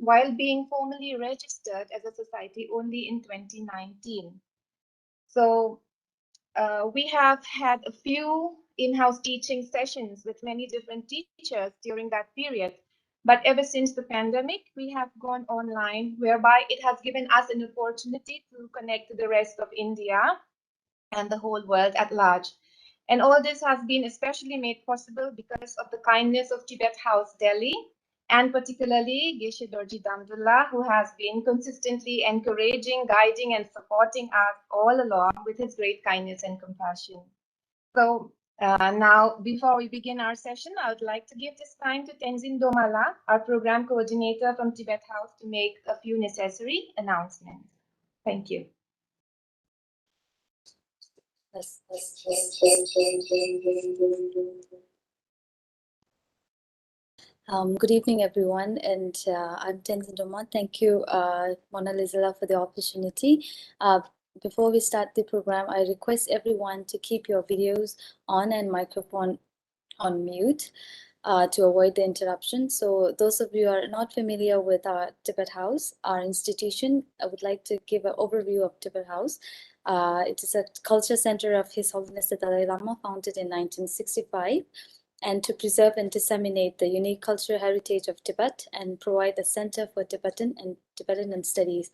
while being formally registered as a society only in 2019. So we have had a few in-house teaching sessions with many different teachers during that period. But ever since the pandemic, we have gone online, whereby it has given us an opportunity to connect to the rest of India and the whole world at large. And all this has been especially made possible because of the kindness of Tibet House Delhi, and particularly Geshe Dorji Damdullah, who has been consistently encouraging, guiding, and supporting us all along with his great kindness and compassion. So now, before we begin our session, I would like to give this time to Tenzin Domala, our program coordinator from Tibet House, to make a few necessary announcements. Thank you. Good evening, everyone, and I'm Tenzin Domala. Thank you, Mona Lisa, for the opportunity. Before we start the program, I request everyone to keep your videos on and microphone on mute to avoid the interruption. So those of you who are not familiar with our Tibet House, our institution, I would like to give an overview of Tibet House. It is a culture center of His Holiness the Dalai Lama, founded in 1965, and to preserve and disseminate the unique cultural heritage of Tibet and provide a center for Tibetan studies.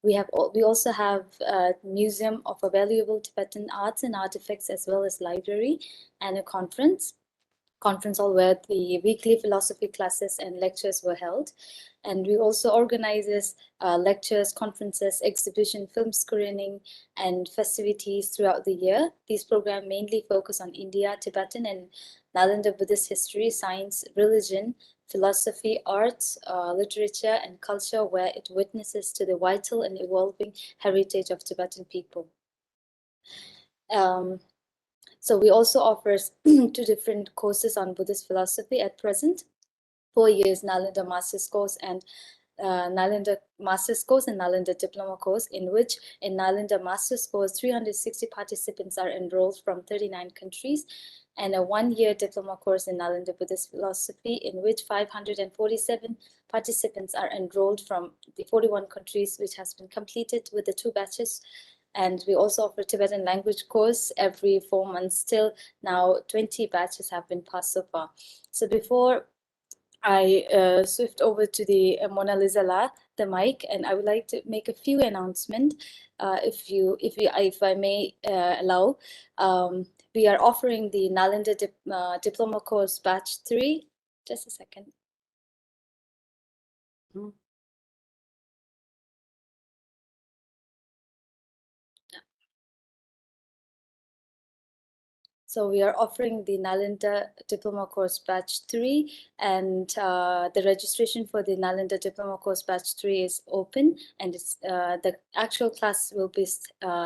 We also have a museum of valuable Tibetan arts and artifacts, as well as library and a conference hall where the weekly philosophy classes and lectures were held. And we also organizes lectures, conferences, exhibition, film screening, and festivities throughout the year. These programs mainly focus on India, Tibetan, and Nalanda Buddhist history, science, religion, philosophy, arts, literature, and culture, where it witnesses to the vital and evolving heritage of Tibetan people. So we also offer 2 different courses on Buddhist philosophy at present. 4 years Nalanda Master's Course and Nalanda Master's Course and Nalanda Diploma Course, in which in Nalanda Master's Course, 360 participants are enrolled from 39 countries, and a 1-year diploma course in Nalanda Buddhist philosophy, in which 547 participants are enrolled from the 41 countries, which has been completed with the 2 batches. And we also offer Tibetan language course every 4 months. Till now, 20 batches have been passed so far. So before I swift over to the Mona Lisa the mic, and I would like to make a few announcements, if I may allow. We are offering the Nalanda Diploma Course Batch 3. Just a second. So we are offering the Nalanda Diploma Course Batch 3, and the registration for the Nalanda Diploma Course Batch 3 is open, and it's, the actual class will be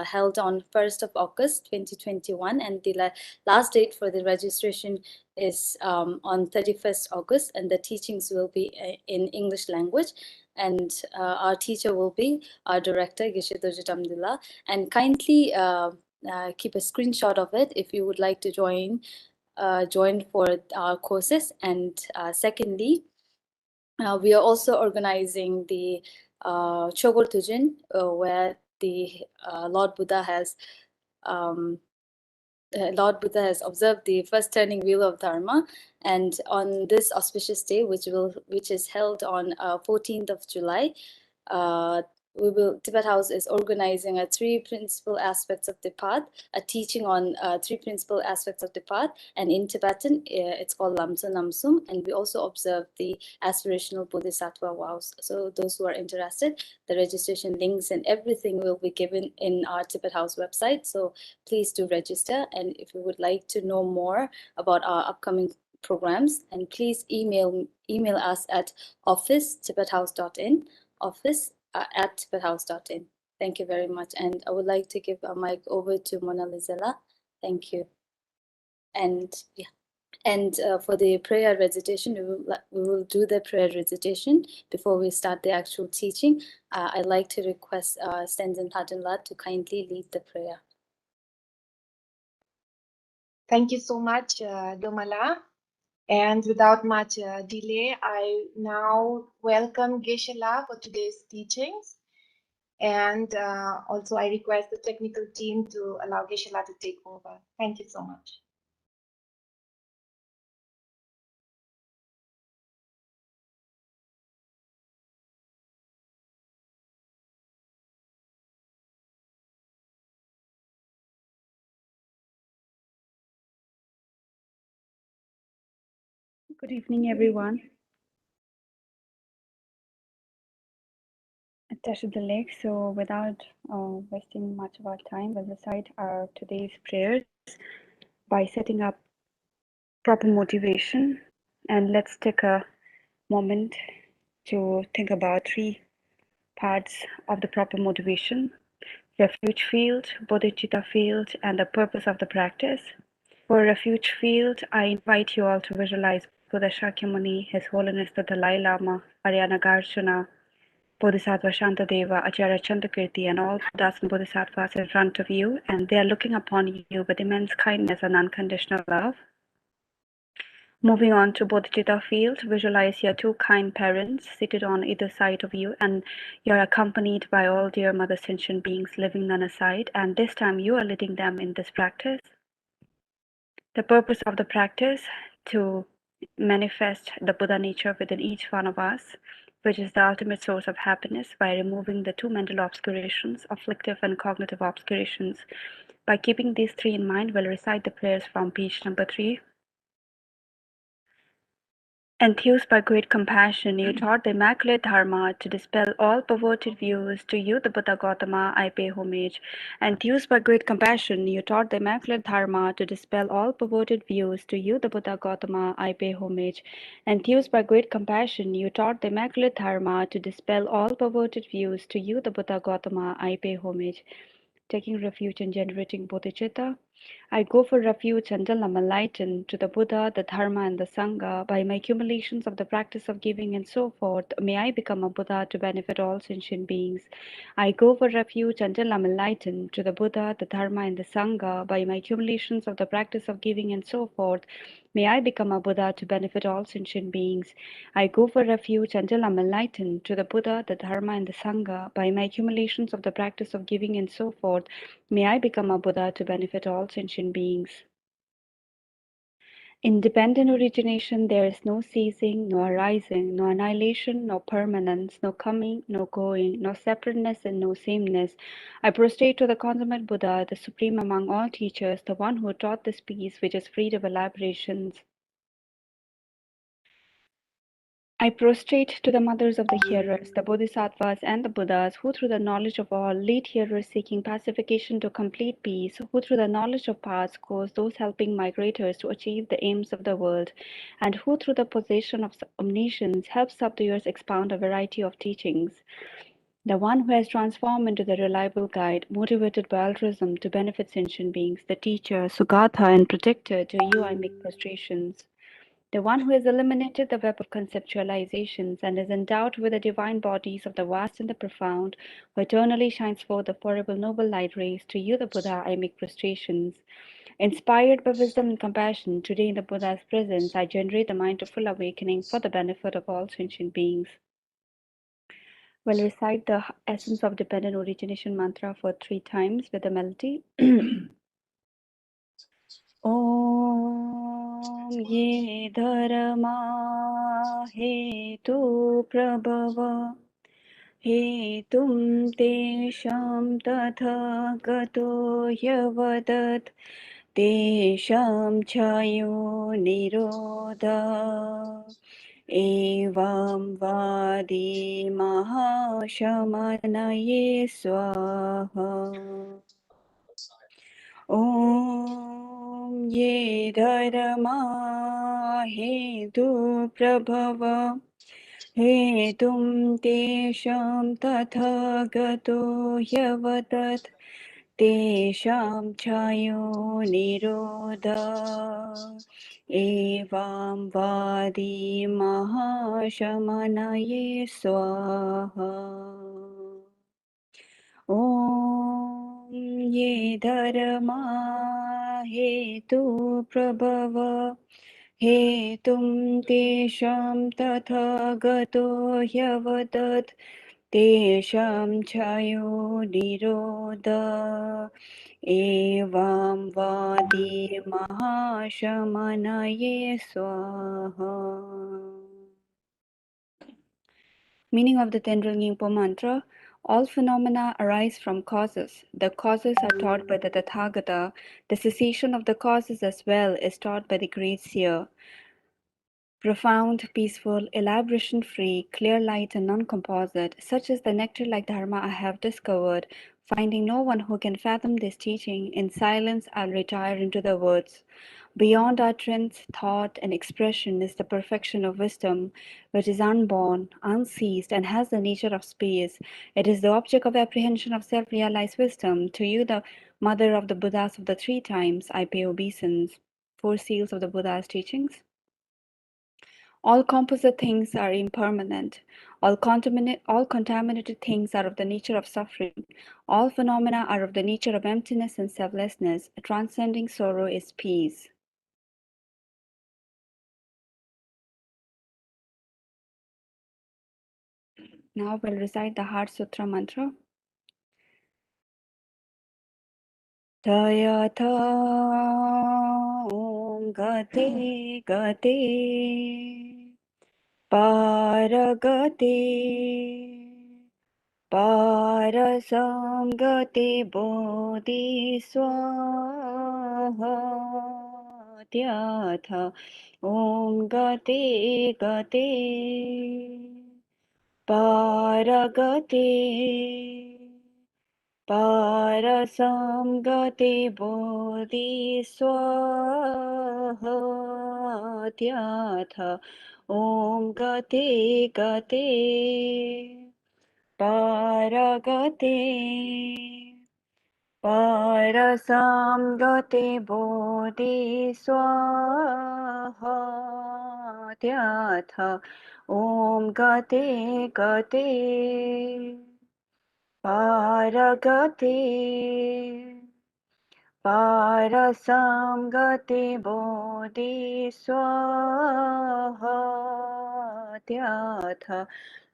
held on 1st of August 2021, and the last date for the registration is on 31st August, and the teachings will be in English language. And our teacher will be our director, Geshe Dorji Damdullah, and kindly keep a screenshot of it if you would like to join for our courses. And secondly, we are also organizing the Chogol Tujin, where the Lord Buddha has observed the first turning wheel of Dharma, and on this auspicious day, which is held on 14th of July, Tibet House is organizing 3 principal aspects of the path, a teaching on 3 principal aspects of the path, and in Tibetan, it's called Lamsa Namsum, and we also observe the aspirational Bodhisattva vows. So those who are interested, the registration links and everything will be given in our Tibet House website. So please do register, and if you would like to know more about our upcoming programs, and please email us at office@tibethouse.in, office@tibethouse.in. Thank you very much. And I would like to give a mic over to Mona Lisa. Thank you. And yeah, and for the prayer recitation, we will do the prayer recitation before we start the actual teaching. I'd like to request Tenzin Thadanla to kindly lead the prayer. Thank you so much, Domala. And without much delay, I now welcome Geshe for today's teachings. And also, I request the technical team to allow Geshe to take over. Thank you so much. Good evening, everyone. Attached the lake, so without wasting much of our time, we'll recite our today's prayers by setting up proper motivation. And let's take a moment to think about three parts of the proper motivation: refuge field, bodhicitta field, and the purpose of the practice. For refuge field, I invite you all to visualize Buddha Shakyamuni, His Holiness the Dalai Lama, Arya Nagarjuna, Bodhisattva Shantadeva, Acharya Chandrakirti, and all Buddhas and Bodhisattvas in front of you, and they are looking upon you with immense kindness and unconditional love. Moving on to Bodhicitta field, visualize your two kind parents seated on either side of you, and you're accompanied by all dear mother sentient beings living none aside, and this time you are leading them in this practice. The purpose of the practice to manifest the Buddha nature within each one of us, which is the ultimate source of happiness, by removing the two mental obscurations, afflictive and cognitive obscurations. By keeping these three in mind, we'll recite the prayers from page number 3. Enthused by great compassion, you taught the Immaculate Dharma to dispel all perverted views. To you, the Buddha Gautama, I pay homage. Enthused by great compassion, you taught the Immaculate Dharma to dispel all perverted views. To you, the Buddha Gautama, I pay homage. Enthused by great compassion, you taught the Immaculate Dharma to dispel all perverted views. To you, the Buddha Gautama, I pay homage. Taking refuge in generating bodhicitta, I go for refuge until I'm enlightened to the Buddha, the Dharma, and the Sangha. By my accumulations of the practice of giving and so forth, may I become a Buddha to benefit all sentient beings. I go for refuge until I'm enlightened to the Buddha, the Dharma, and the Sangha. By my accumulations of the practice of giving and so forth, may I become a Buddha to benefit all sentient beings. I go for refuge until I'm enlightened to the Buddha, the Dharma, and the Sangha. By my accumulations of the practice of giving and so forth, may I become a Buddha to benefit all sentient beings. In dependent origination, there is no ceasing, no arising, no annihilation, no permanence, no coming, no going, no separateness, and no sameness. I prostrate to the consummate Buddha, the supreme among all teachers, the one who taught this peace which is freed of elaborations. I prostrate to the mothers of the hearers, the Bodhisattvas and the Buddhas, who through the knowledge of all lead hearers seeking pacification to complete peace, who through the knowledge of paths cause those helping migrators to achieve the aims of the world, and who through the possession of omniscience helps subduers expound a variety of teachings. The one who has transformed into the reliable guide, motivated by altruism to benefit sentient beings, the teacher, Sugatha, and protector, to you I make prostrations. The one who has eliminated the web of conceptualizations and is endowed with the divine bodies of the vast and the profound, who eternally shines forth the forever noble light rays, to you, the Buddha, I make prostrations. Inspired by wisdom and compassion, today in the Buddha's presence, I generate the mind of full awakening for the benefit of all sentient beings. We'll recite the essence of dependent origination mantra for 3 times with the melody. ॐ ये धर्मा हेतु प्रभव हेतुं तेषां तथागतो ह्यवदत् तेषां च यो निरोधा एवं वादी महाशमनये स्वाहा ॐ ये धर्मा हेतु प्रभव हेतुं तेषां तथागतो ह्यवदत् तेषां च यो निरोध एवं वादी महाशमनये स्वाहा ॐ ये धर्मा हेतु प्रभव हेतुं तेषां तथागतो ह्यवदत् तेषां चायो निरोध एवं वादी महाशमनये स्वाहा. Meaning of the Tenryal Nyingpo mantra: all phenomena arise from causes. The causes are taught by the Tathagata. The cessation of the causes as well is taught by the great seer. Profound, peaceful, elaboration-free, clear light and non-composite, such is the nectar-like dharma I have discovered. Finding no one who can fathom this teaching, in silence I'll retire into the woods. Beyond utterance, thought, and expression is the perfection of wisdom, which is unborn, unceased, and has the nature of space. It is the object of apprehension of self-realized wisdom. To you, the mother of the Buddhas of the three times, I pay obeisance. Four seals of the Buddha's teachings. All composite things are impermanent. All contaminated things are of the nature of suffering. All phenomena are of the nature of emptiness and selflessness. Transcending sorrow is peace. Now we'll recite the Heart Sutra mantra. Tayatha Om Gate Gate Paragate Parasamgate Bodhi Swaha Tyatha Om Gate Gate Paragate Parasamgate Bodhi Swaha Tyatha Om Gate Gate Paragate Parasamgate Bodhi Swaha Tyatha Om Gate Gate Paragate Parasamgate Bodhi Swaha Tyatha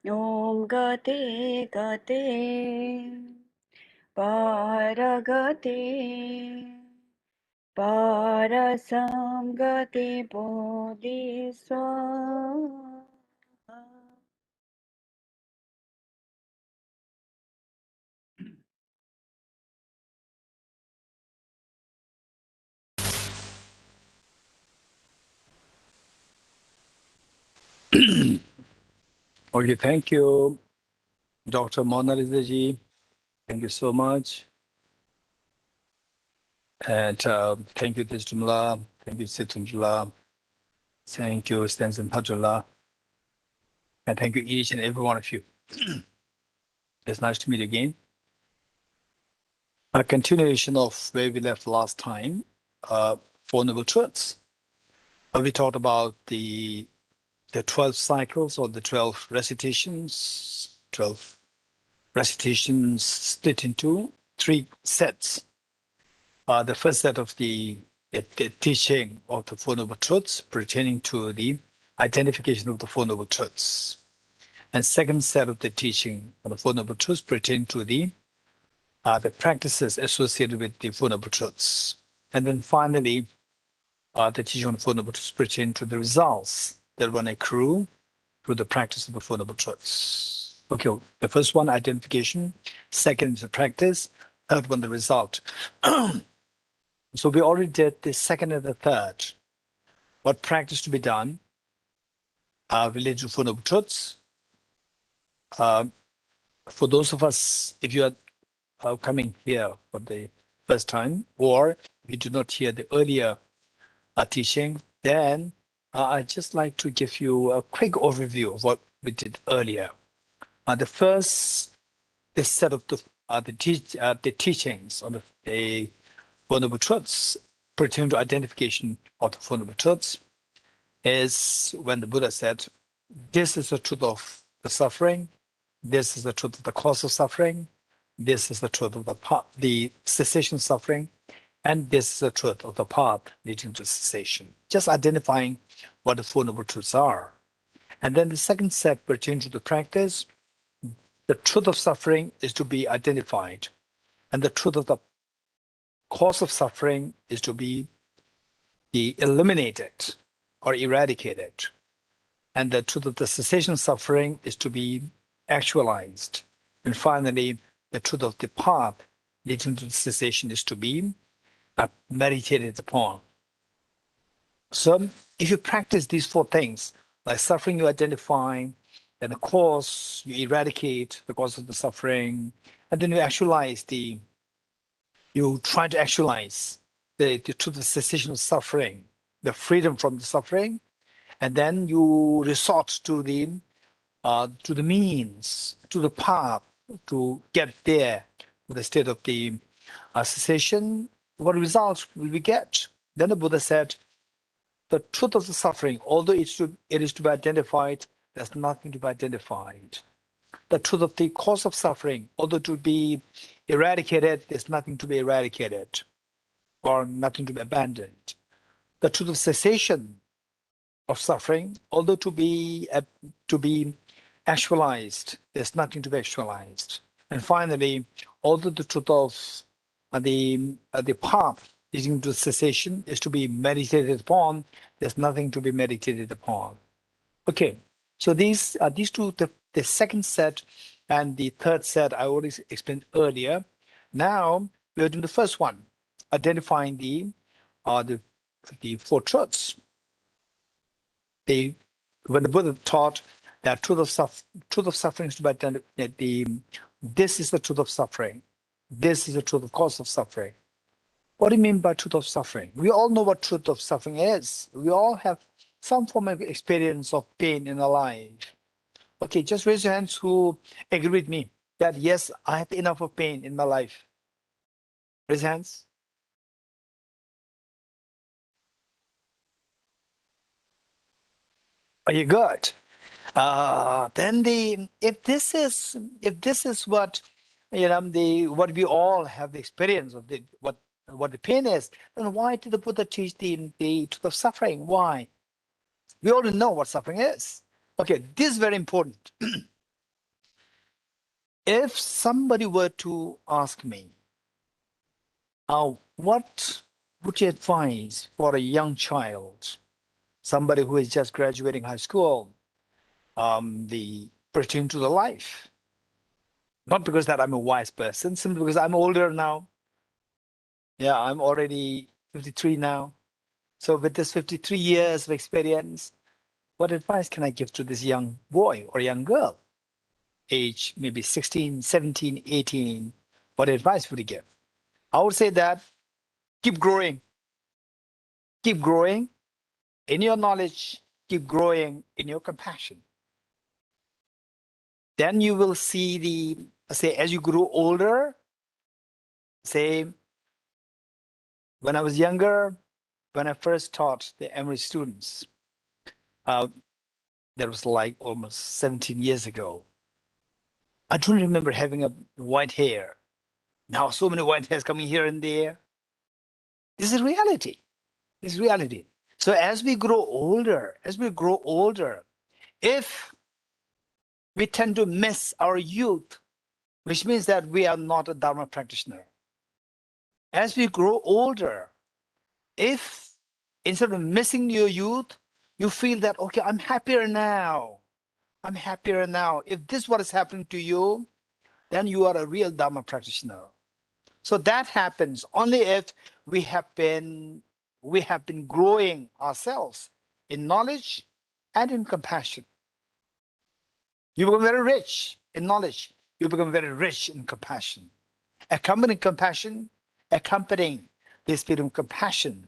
Om Gate Gate Paragate Parasamgate Bodhi Swaha. Okay, thank you, Dr. Mona Lisa ji. Thank you so much. And thank you, Tishtumla. Thank you, Situmla. Thank you, Stanson Padula. And thank you, each and every one of you. It's nice to meet again. A continuation of where we left last time, Four Noble Truths. We talked about the 12 cycles or the 12 recitations, 12 recitations split into 3 sets. The first set of the teaching of the Four Noble Truths pertaining to the identification of the Four Noble Truths. And second set of the teaching of the Four Noble Truths pertaining to the practices associated with the Four Noble Truths. And then finally, the teaching on the Four Noble Truths pertaining to the results that one accrue through the practice of the Four Noble Truths. Okay, the first one, identification. Second is the practice. Third one, the result. So we already did the second and the third. What practice to be done related to Four Noble Truths. For those of us, if you are coming here for the first time, or if you do not hear the earlier teaching, then I'd just like to give you a quick overview of what we did earlier. The first set of the teachings on the Four Noble Truths pertaining to identification of the Four Noble Truths is when the Buddha said, this is the truth of the suffering, this is the truth of the cause of suffering, this is the truth of the cessation of suffering, And this is the truth of the path leading to cessation. Just identifying what the Four Noble Truths are. And then the second step pertaining to the practice, the truth of suffering is to be identified. And the truth of the cause of suffering is to be eliminated or eradicated. And the truth of the cessation of suffering is to be actualized. And finally, the truth of the path leading to cessation is to be meditated upon. So if you practice these four things, like suffering you identify, then the cause you eradicate the cause of the suffering, and then you try to actualize the truth of cessation of suffering, the freedom from the suffering, and then you resort to the means, to the path to get there, to the state of the cessation. What results will we get? Then the Buddha said, the truth of the suffering, although it is to be identified, there's nothing to be identified. The truth of the cause of suffering, although to be eradicated, there's nothing to be eradicated or nothing to be abandoned. The truth of cessation of suffering, although to be actualized, there's nothing to be actualized. And finally, although the truth of the path leading to cessation is to be meditated upon, there's nothing to be meditated upon. Okay, so these two, the second set and the third set I already explained earlier. Now we're doing the first one, identifying the four truths. When the Buddha taught that truth of suffering is to be identified, this is the truth of suffering. This is the truth of cause of suffering. What do you mean by truth of suffering? We all know what truth of suffering is. We all have some form of experience of pain in our life. Okay, just raise your hands who agree with me that yes, I have enough of pain in my life. Raise hands. Are you good? Then if this is what what we all have the experience of what the pain is, then why did the Buddha teach the truth of suffering? Why? We already know what suffering is. Okay, this is very important. If somebody were to ask me, what would you advise for a young child, somebody who is just graduating high school, the pertaining to the life? Not because that I'm a wise person, simply because I'm older now. Yeah, I'm already 53 now. So with this 53 years of experience, what advice can I give to this young boy or young girl, age maybe 16, 17, 18? What advice would you give? I would say that keep growing in your knowledge, keep growing in your compassion. Then you will see as you grow older, say, when I was younger, when I first taught the Emory students, that was like almost 17 years ago. I don't remember having a white hair. Now so many white hairs coming here and there. This is reality. This is reality. So as we grow older, if we tend to miss our youth, which means that we are not a Dharma practitioner. As we grow older, if instead of missing your youth, you feel that, okay, I'm happier now. If this is what is happening to you, then you are a real Dharma practitioner. So that happens only if we have been growing ourselves in knowledge and in compassion. You become very rich in knowledge. You become very rich in compassion. Accompanying the spirit of compassion,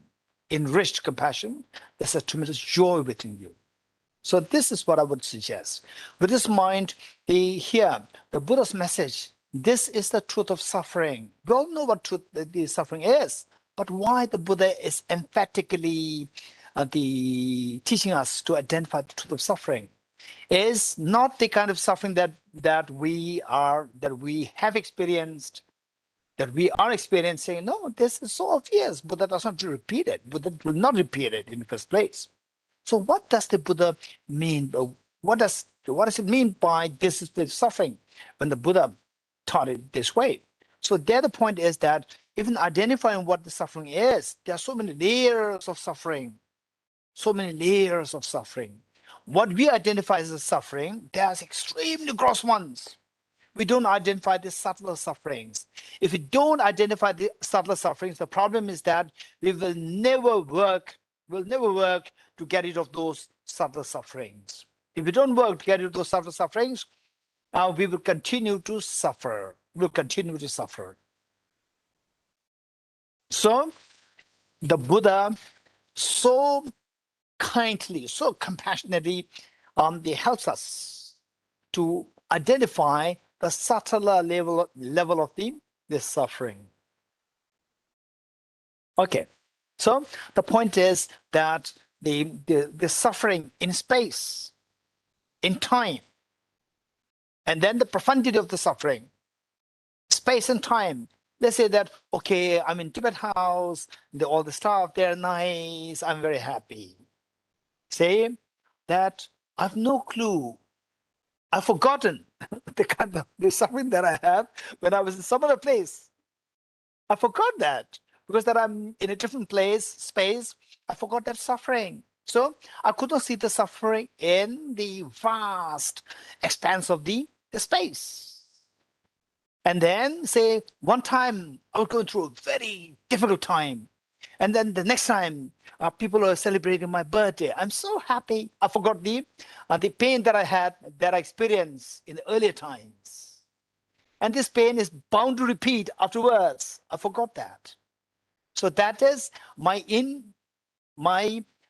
enriched compassion, there's a tremendous joy within you. So this is what I would suggest. With this mind, the Buddha's message, this is the truth of suffering. We all know what truth the suffering is, but why the Buddha is emphatically teaching us to identify the truth of suffering is not the kind of suffering that we have experienced that we are experiencing, no, this is so obvious. Buddha does not repeat it. Buddha will not repeat it in the first place. So what does the Buddha mean? What does it mean by this is the suffering when the Buddha taught it this way? So the other point is that even identifying what the suffering is, there are so many layers of suffering, so many layers of suffering. What we identify as a suffering, there's extremely gross ones. We don't identify the subtler sufferings. If we don't identify the subtler sufferings, the problem is that we will never work to get rid of those subtle sufferings. If we don't work to get rid of those subtle sufferings, we will continue to suffer. We'll continue to suffer. So the Buddha so kindly, so compassionately, he helps us to identify the subtler level of the suffering. Okay, so the point is that the suffering in space, in time, and then the profundity of the suffering, space and time. Let's say that, okay, I'm in Tibet house, all the stuff, they're nice, I'm very happy. Say that I've no clue. I've forgotten the kind of the suffering that I have when I was in some other place. I forgot that because that I'm in a different place, space. I forgot that suffering. So I could not see the suffering in the vast expanse of the space. And then say one time I was going through a very difficult time. And then the next time people are celebrating my birthday. I'm so happy. I forgot the pain that I had, that I experienced in the earlier times. And this pain is bound to repeat afterwards. I forgot that. So that is my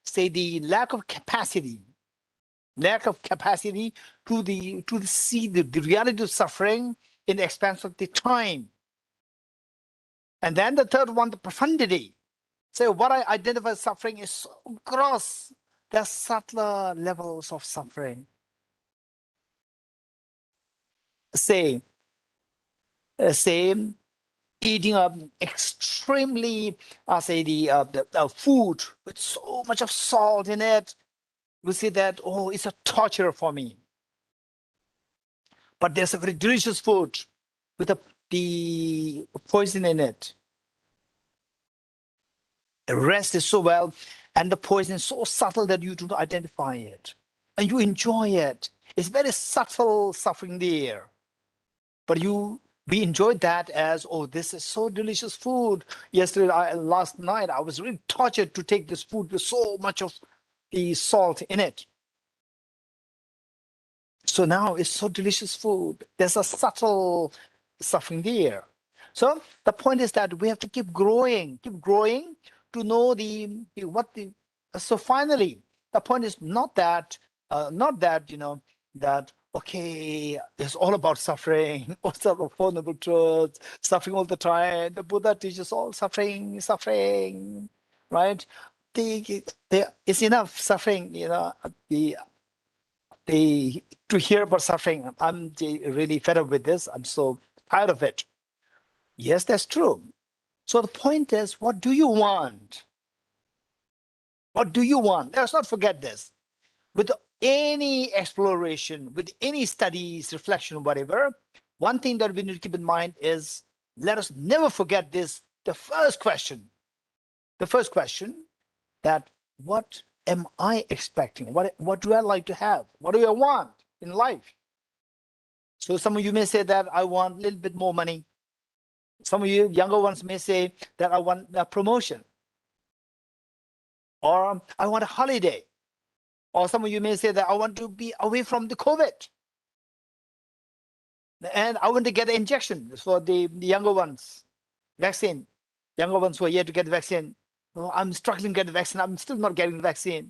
say the lack of capacity to see the reality of suffering in the expanse of the time. And then the third one, the profundity. So what I identify as suffering is so gross. There are subtler levels of suffering. Say eating extremely, say the food with so much of salt in it. We see that, oh, it's a torture for me. But there's a very delicious food with the poison in it. The rest is so well, and the poison is so subtle that you do not identify it. And you enjoy it. It's very subtle suffering there. But we enjoyed that as, oh, this is so delicious food. Last night, I was really tortured to take this food with so much of the salt in it. So now it's so delicious food. There's a subtle suffering there. So the point is that we have to keep growing to know so finally, the point is not that, that, okay, it's all about suffering, all about Four Noble Truths, suffering all the time. The Buddha teaches all suffering, right? It's enough suffering, to hear about suffering. I'm really fed up with this. I'm so tired of it. Yes, that's true. So the point is, what do you want? What do you want? Let's not forget this. With any exploration, with any studies, reflection, whatever, one thing that we need to keep in mind is, let us never forget this, the first question, that what am I expecting? What do I like to have? What do I want in life? So some of you may say that I want a little bit more money. Some of you younger ones may say that I want a promotion, or I want a holiday. Or some of you may say that I want to be away from the COVID. And I want to get an injection for the younger ones, vaccine. Younger ones who are yet to get the vaccine. Oh, I'm struggling to get the vaccine. I'm still not getting the vaccine.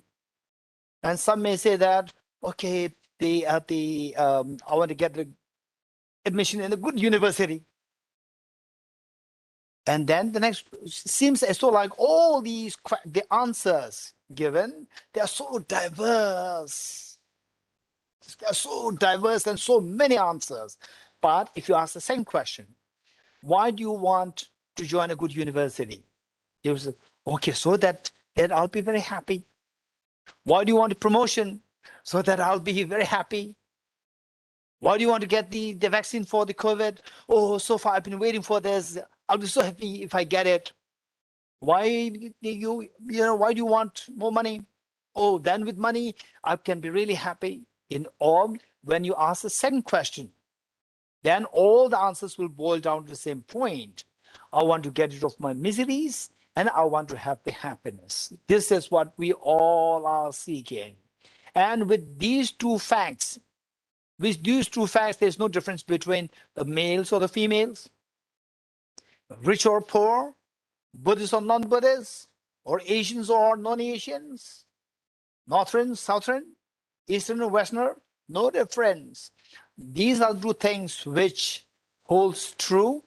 And some may say that, okay, I want to get the admission in a good university. And then the next seems as though like all the answers given, they are so diverse. They are so diverse and so many answers. But if you ask the same question, Why do you want to join a good university? He was okay, so that I'll be very happy. Why do you want a promotion? So that I'll be very happy. Why do you want to get the vaccine for the COVID? Oh, so far I've been waiting for this. I'll be so happy if I get it. Why why do you want more money? Oh, then with money, I can be really happy. In all, when you ask the second question, then all the answers will boil down to the same point. I want to get rid of my miseries and I want to have the happiness. This is what we all are seeking. And with these two facts, there's no difference between the males or the females, rich or poor, Buddhists or non-Buddhists, or Asians or non-Asians, Northern, Southern, Eastern or Westerner, no difference. These are two things which holds true,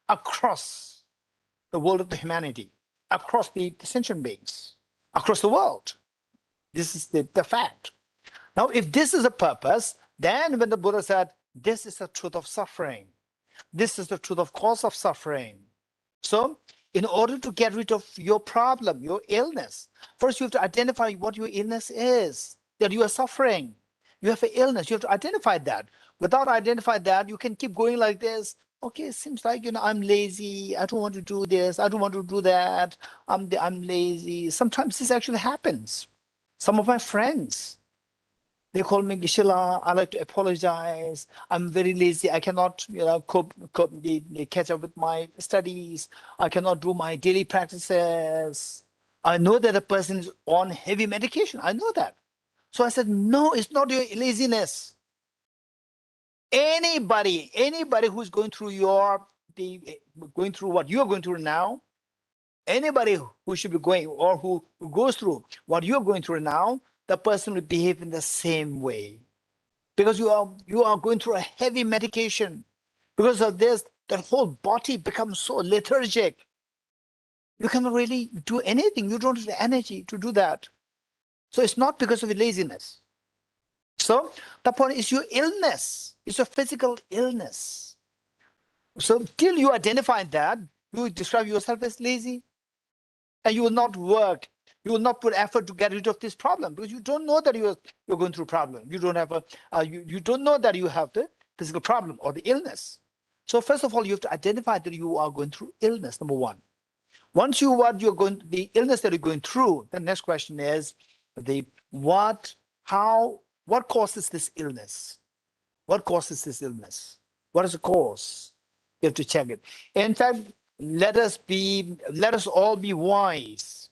across the world of the humanity, across the sentient beings, across the world. This is the fact. Now, if this is a purpose, then when the Buddha said, this is the truth of suffering, this is the truth of cause of suffering. So, in order to get rid of your problem, your illness, first you have to identify what your illness is, that you are suffering. You have an illness, you have to identify that. Without identifying that, you can keep going like this. Okay, it seems like, I'm lazy. I don't want to do this. I don't want to do that. I'm lazy. Sometimes this actually happens. Some of my friends, they call me Geshe. I like to apologize. I'm very lazy. I cannot, they catch up with my studies. I cannot do my daily practices. I know that a person is on heavy medication. I know that. So I said, no, it's not your laziness. Anybody who's going through going through what you're going through now, anybody who should be going or who goes through what you're going through now, the person will behave in the same way. Because you are going through a heavy medication. Because of this, the whole body becomes so lethargic. You cannot really do anything. You don't have the energy to do that. So it's not because of your laziness. So the point is your illness. It's a physical illness. So till you identify that, you describe yourself as lazy, and you will not work. You will not put effort to get rid of this problem because you don't know that you're going through a problem. You don't have you don't know that you have the physical problem or the illness. So first of all, you have to identify that you are going through illness. Number one. Once the illness that you're going through, the next question is what causes this illness? What causes this illness? What is the cause? You have to check it. In fact, let us all be wise.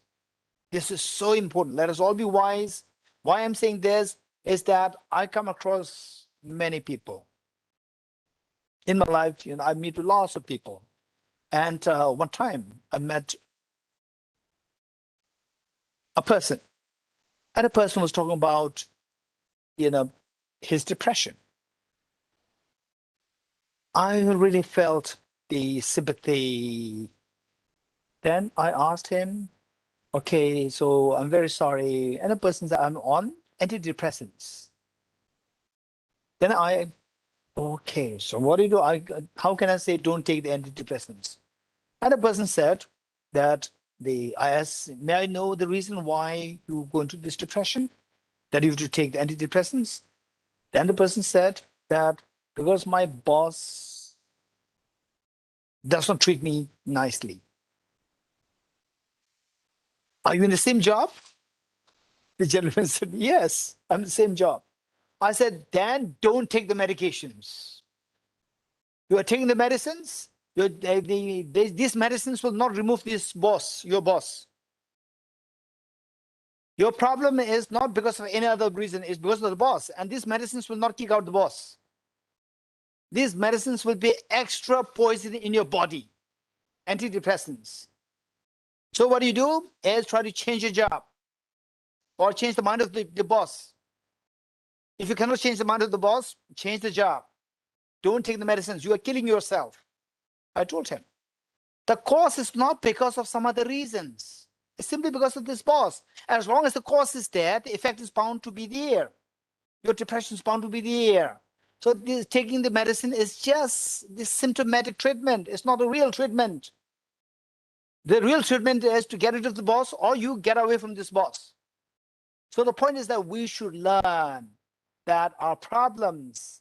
This is so important. Let us all be wise. Why I'm saying this is that I come across many people. In my life, I meet lots of people. And one time I met a person. And the person was talking about, his depression. I really felt the sympathy. Then I asked him, okay, so I'm very sorry. And the person said, I'm on antidepressants. Then okay, so what do you do? How can I say don't take the antidepressants? And the person said that I asked, may I know the reason why you go into this depression? That you have to take the antidepressants? Then the person said that because my boss does not treat me nicely. Are you in the same job? The gentleman said, yes, I'm in the same job. I said, then don't take the medications. You are taking the medicines, these medicines will not remove your boss. Your problem is not because of any other reason, it's because of the boss. And these medicines will not kick out the boss. These medicines will be extra poison in your body, antidepressants. So what you do is try to change your job or change the mind of the boss. If you cannot change the mind of the boss, change the job. Don't take the medicines. You are killing yourself. I told him. The cause is not because of some other reasons. It's simply because of this boss. As long as the cause is there, the effect is bound to be there. Your depression is bound to be there. So this, taking the medicine is just this symptomatic treatment. It's not a real treatment. The real treatment is to get rid of the boss, or you get away from this boss. So the point is that we should learn that our problems,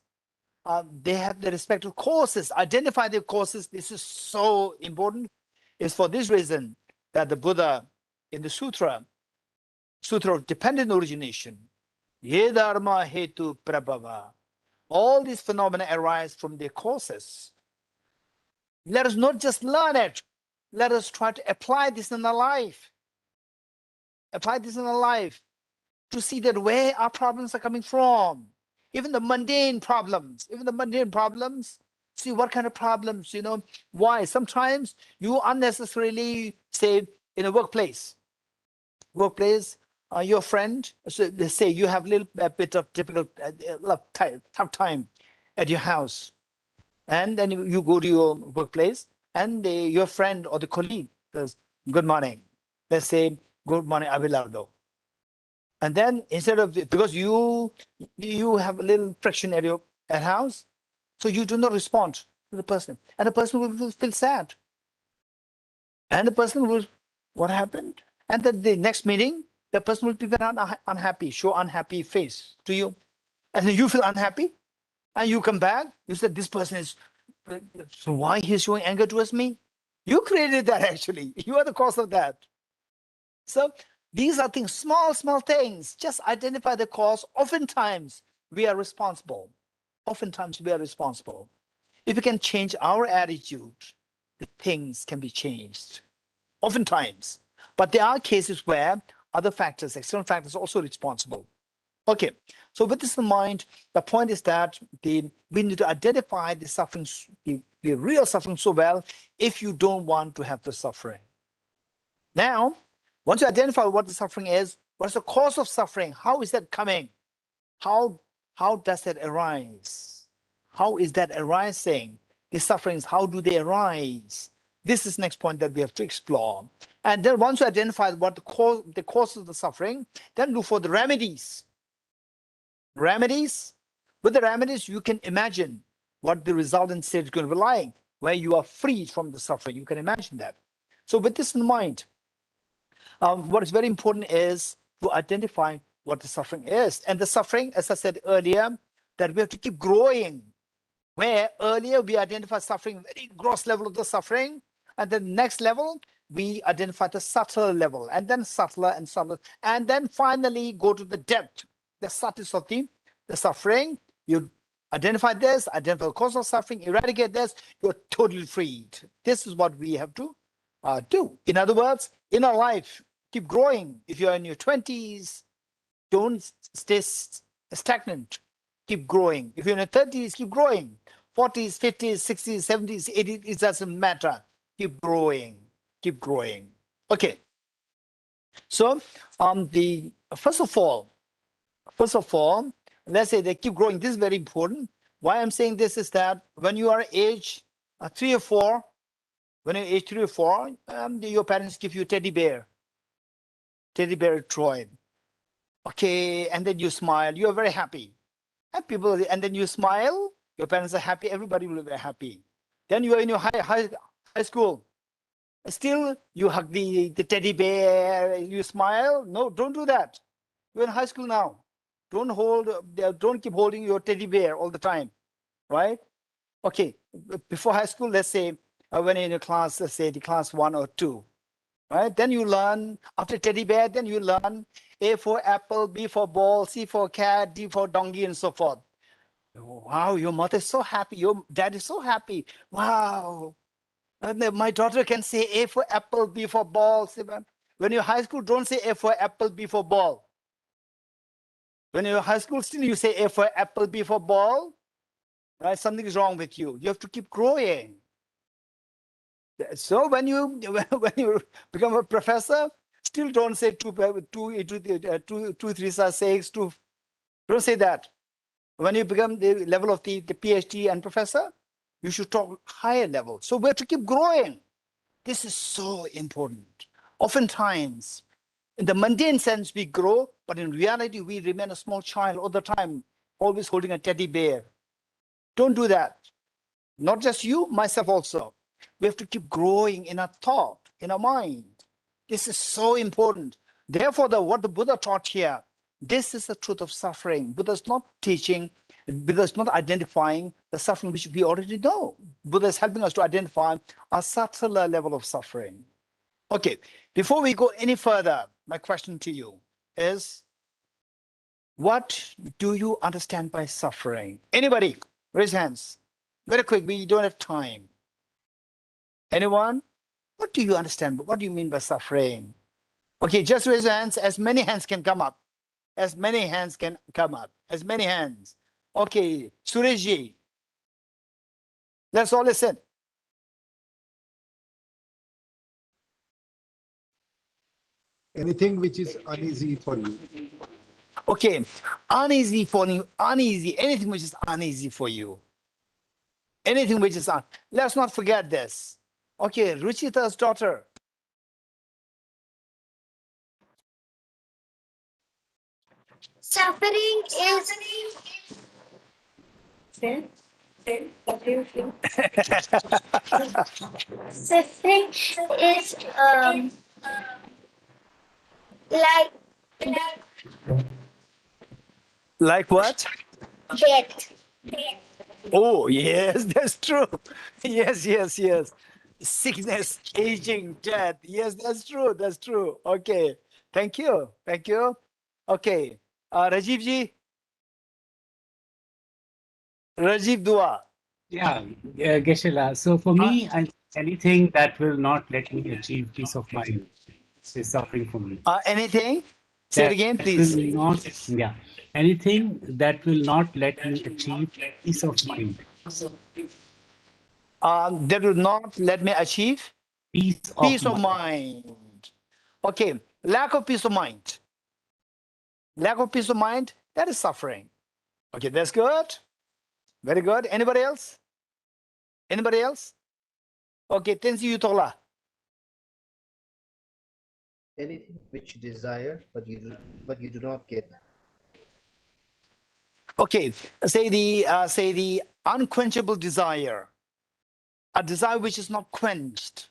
they have the respective causes, identify the causes. This is so important. It's for this reason that the Buddha in the Sutra of Dependent Origination, Ye Dharma Hetu Prabhava, all these phenomena arise from their causes. Let us not just learn it. Let us try to apply this in our life. Apply this in our life to see that where our problems are coming from. Even the mundane problems, see what kind of problems, why. Sometimes you unnecessarily, say, in a workplace, your friend, so they say you have a little bit of difficult, tough time at your house. And then you go to your workplace and your friend or the colleague says, good morning. Let's say, good morning, Abelardo. And then instead of, because you have a little friction at house, so you do not respond to the person. And the person will feel sad. And the person will, what happened? And then the next meeting, the person will be very unhappy, show unhappy face to you. And then you feel unhappy. And you come back, you said, this person is, so why he's showing anger towards me? You created that actually. You are the cause of that. So these are things, small things. Just identify the cause. Oftentimes we are responsible. If we can change our attitude, the things can be changed. Oftentimes. But there are cases where other factors, external factors, are also responsible. Okay, so with this in mind, the point is that we need to identify the suffering, the real suffering so well if you don't want to have the suffering. Now, once you identify what the suffering is, what's the cause of suffering? How is that coming? How does that arise? How is that arising? The sufferings, how do they arise? This is the next point that we have to explore. And then once you identify what the cause of the suffering, then look for the remedies. With the remedies, you can imagine what the resultant state is going to be like, where you are free from the suffering. You can imagine that. So with this in mind, what is very important is to identify what the suffering is. And the suffering, as I said earlier, that we have to keep growing. Where earlier we identified suffering, very gross level of the suffering, and the next level, we identify the subtle level, and then subtler and subtler, and then finally go to the depth, the subtlest of the suffering. You identify this, identify the cause of suffering, eradicate this, you're totally freed. This is what we have to do. In other words, in our life, keep growing. If you're in your 20s, don't stay stagnant. Keep growing. If you're in your 30s, keep growing. 40s, 50s, 60s, 70s, 80s, it doesn't matter. Keep growing. Okay. So first of all, let's say they keep growing. This is very important. Why I'm saying this is that when you are age 3 or 4, your parents give you a teddy bear toy. Okay, and then you smile. You are very happy. And then you smile. Your parents are happy. Everybody will be happy. Then you are in your high school. Still, you hug the teddy bear. You smile. No, don't do that. You're in high school now. Don't keep holding your teddy bear all the time, right? Okay, before high school, let's say when you're in a class, let's say the class 1 or 2, right? Then you learn, after teddy bear, then you learn A for apple, B for ball, C for cat, D for donkey, and so forth. Wow, your mother is so happy. Your dad is so happy. Wow. And then my daughter can say A for apple, B for ball. When you're high school, don't say A for apple, B for ball. When you're high school, still you say A for apple, B for ball. Right? Something is wrong with you. You have to keep growing. So when you become a professor, still don't say 2 3 6 2. Don't say that. When you become the level of the PhD and professor, you should talk higher level. So we have to keep growing. This is so important. Oftentimes, in the mundane sense, we grow, but in reality, we remain a small child all the time, always holding a teddy bear. Don't do that. Not just you, myself also. We have to keep growing in our thought, in our mind. This is so important. Therefore, what the Buddha taught here, this is the truth of suffering. Buddha is not teaching, Buddha is not identifying the suffering which we already know. Buddha is helping us to identify a subtler level of suffering. Okay, before we go any further, my question to you is, what do you understand by suffering? Anybody? Raise hands. Very quick, we don't have time. Anyone? What do you understand? What do you mean by suffering? Okay, just raise your hands. As many hands can come up. As many hands can come up. As many hands. Okay, Sureshji. Let's all listen. Anything which is uneasy for you. Okay, uneasy for you, uneasy, anything which is uneasy for you. Anything which is let's not forget this. Okay, Ruchita's daughter. Suffering is suffering is like Like what? death. Oh, yes, that's true. Yes, yes, yes. Sickness, aging, death. Yes, that's true. That's true. Okay. Thank you. Thank you. Okay. Rajiv ji. Rajiv Dua. Yeah, Geshe. So for me, anything that will not let me achieve peace of mind is suffering for me. Anything? Say it again, please. Will not, yeah, anything that will not let me achieve peace of mind. That will not let me achieve Peace of mind. Okay. Lack of peace of mind. Lack of peace of mind, that is suffering. Okay, that's good. Very good. Anybody else? Anybody else? Okay, Tensi Yutola. Anything which you desire, but you do not get. Okay, say the unquenchable desire, a desire which is not quenched.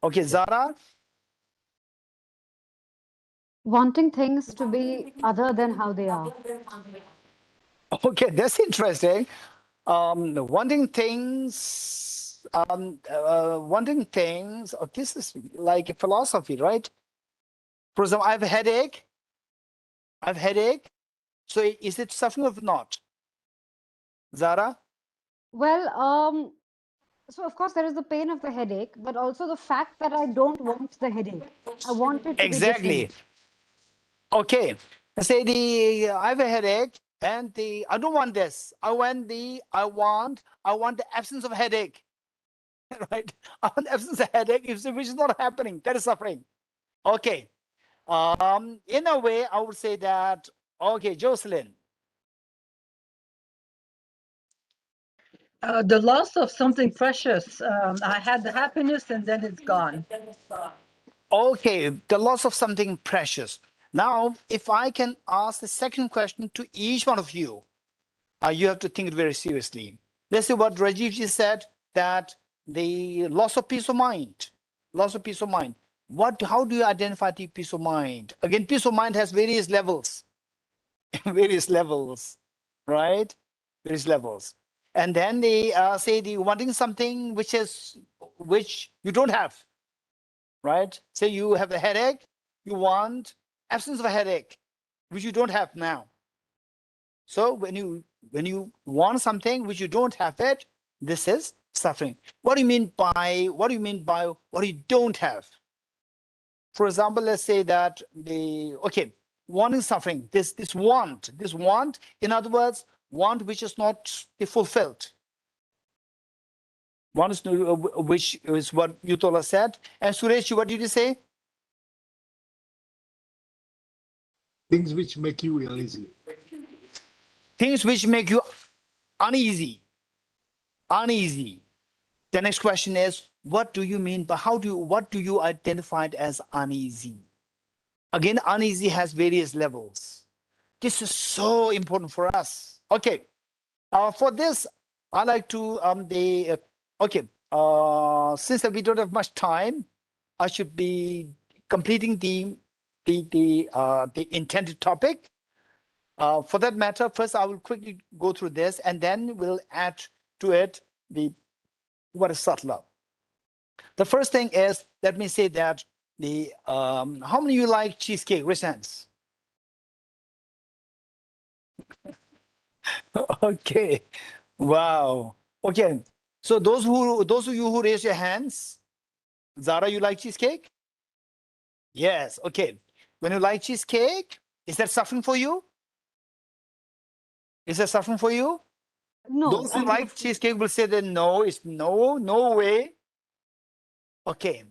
Okay, Zara. Wanting things to be other than how they are. Okay, that's interesting. Wanting things. Wanting things. Oh, this is like a philosophy, right? For example, I have a headache. I have a headache. So is it suffering or not? Zara? Well, so of course there is the pain of the headache, but also the fact that I don't want the headache. I want it to be different. Okay. Say I have a headache and I don't want this. I want the absence of headache. Right? I want the absence of headache, which is not happening. That is suffering. Okay. In a way, I would say that, okay, Jocelyn. The loss of something precious. I had the happiness and then it's gone. Okay, the loss of something precious. Now, if I can ask the second question to each one of you, you have to think it very seriously. Let's see what Rajiv ji said, that the loss of peace of mind. Loss of peace of mind. How do you identify the peace of mind? Again, peace of mind has various levels. Various levels, right? Various levels. And then they say the wanting something which you don't have, right? Say you have a headache, you want absence of a headache, which you don't have now. So when you want something which you don't have it, this is suffering. What do you mean by what you don't have? For example, let's say that wanting suffering, this want, in other words, want which is not fulfilled. One is which is what Yutola said. And Suresh, what did you say? Things which make you uneasy. Things which make you uneasy. Uneasy. The next question is, what do you mean by what do you identify as uneasy? Again, uneasy has various levels. This is so important for us. Okay. For this, I like to okay. Since we don't have much time, I should be completing the intended topic. For that matter, first I will quickly go through this, and then we'll add to it what is subtler. The first thing is, let me say that how many of you like cheesecake? Raise hands. Okay. Wow. Okay. So those of you who raise your hands, Zara, you like cheesecake? Yes. Okay. When you like cheesecake, is that suffering for you? Is that suffering for you? No, Those who like cheesecake will say that no, it's no way. Okay.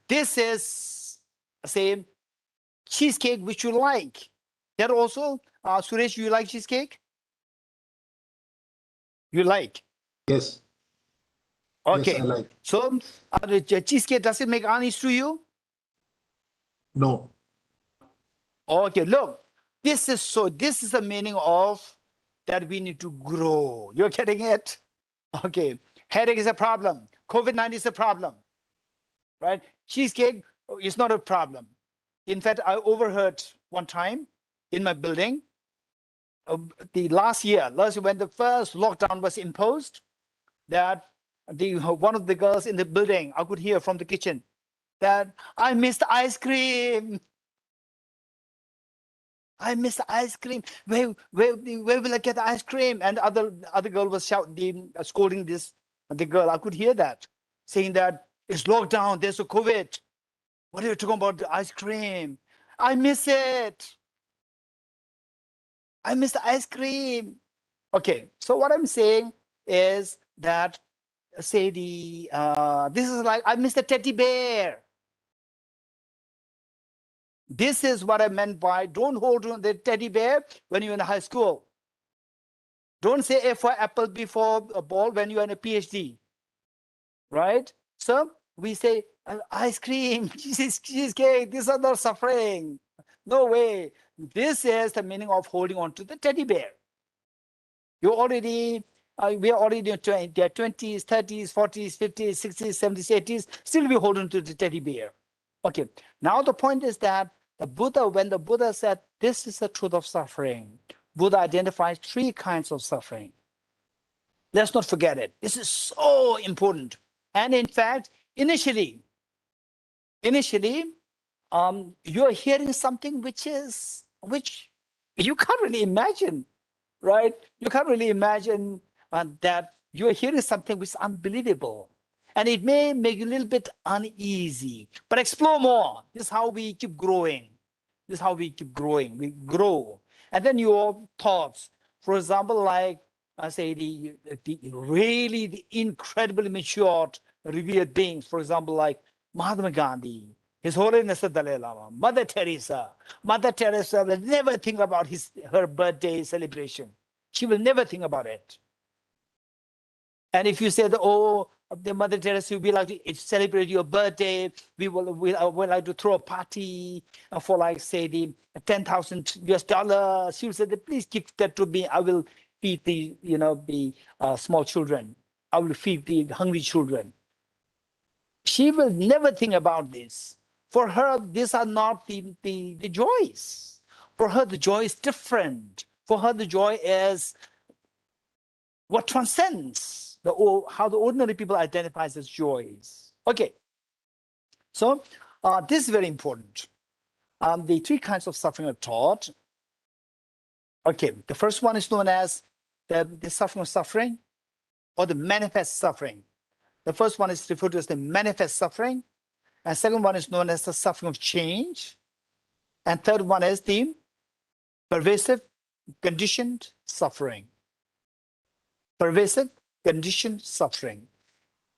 This is say cheesecake which you like. That also, Suresh, you like cheesecake? You like? Yes. Okay. Yes, I like. So the cheesecake, does it make unease to you? No. Okay, look, this is the meaning of that we need to grow. You're getting it? Okay. Headache is a problem. COVID-19 is a problem. Right? Cheesecake is not a problem. In fact, I overheard one time in my building, the last year when the first lockdown was imposed, that one of the girls in the building, I could hear from the kitchen that I missed ice cream. I miss the ice cream. Where will I get the ice cream? And other girl was shouting, scolding the girl. I could hear that, saying that it's lockdown. There's a COVID. What are you talking about? The ice cream. I miss it. I miss the ice cream. Okay. So what I'm saying is that say this is like I miss the teddy bear. This is what I meant by don't hold on the teddy bear when you're in high school. Don't say A for apple, B for a ball when you're in a PhD, right? So we say ice cream, cheesecake, these are not suffering. No way. This is the meaning of holding on to the teddy bear. We are already in their 20s, 30s, 40s, 50s, 60s, 70s, 80s, still we hold on to the teddy bear. Okay, now the point is that when the Buddha said, this is the truth of suffering, Buddha identifies 3 kinds of suffering. Let's not forget it. This is so important. And in fact, initially, you're hearing something which you can't really imagine, right? You can't really imagine that you're hearing something which is unbelievable. And it may make you a little bit uneasy, but explore more. This is how we keep growing. This is how we keep growing. We grow. And then your thoughts, for example, like I say, the incredibly matured, revered beings, for example, like Mahatma Gandhi, His Holiness the Dalai Lama, Mother Teresa. Mother Teresa will never think about her birthday celebration. She will never think about it. And if you say that, oh, the Mother Teresa, we like to celebrate your birthday, we will like to throw a party for like say the $10,000 US. She will say, please give that to me. I will feed the small children. I will feed the hungry children. She will never think about this. For her, these are not the joys. For her, the joy is different. For her, the joy is what transcends how the ordinary people identifies as joys. Okay, so this is very important. The 3 kinds of suffering are taught. Okay, the first one is known as the suffering of suffering, or the manifest suffering. The first one is referred to as the manifest suffering, and second one is known as the suffering of change, and third one is the pervasive conditioned suffering. Pervasive conditioned suffering.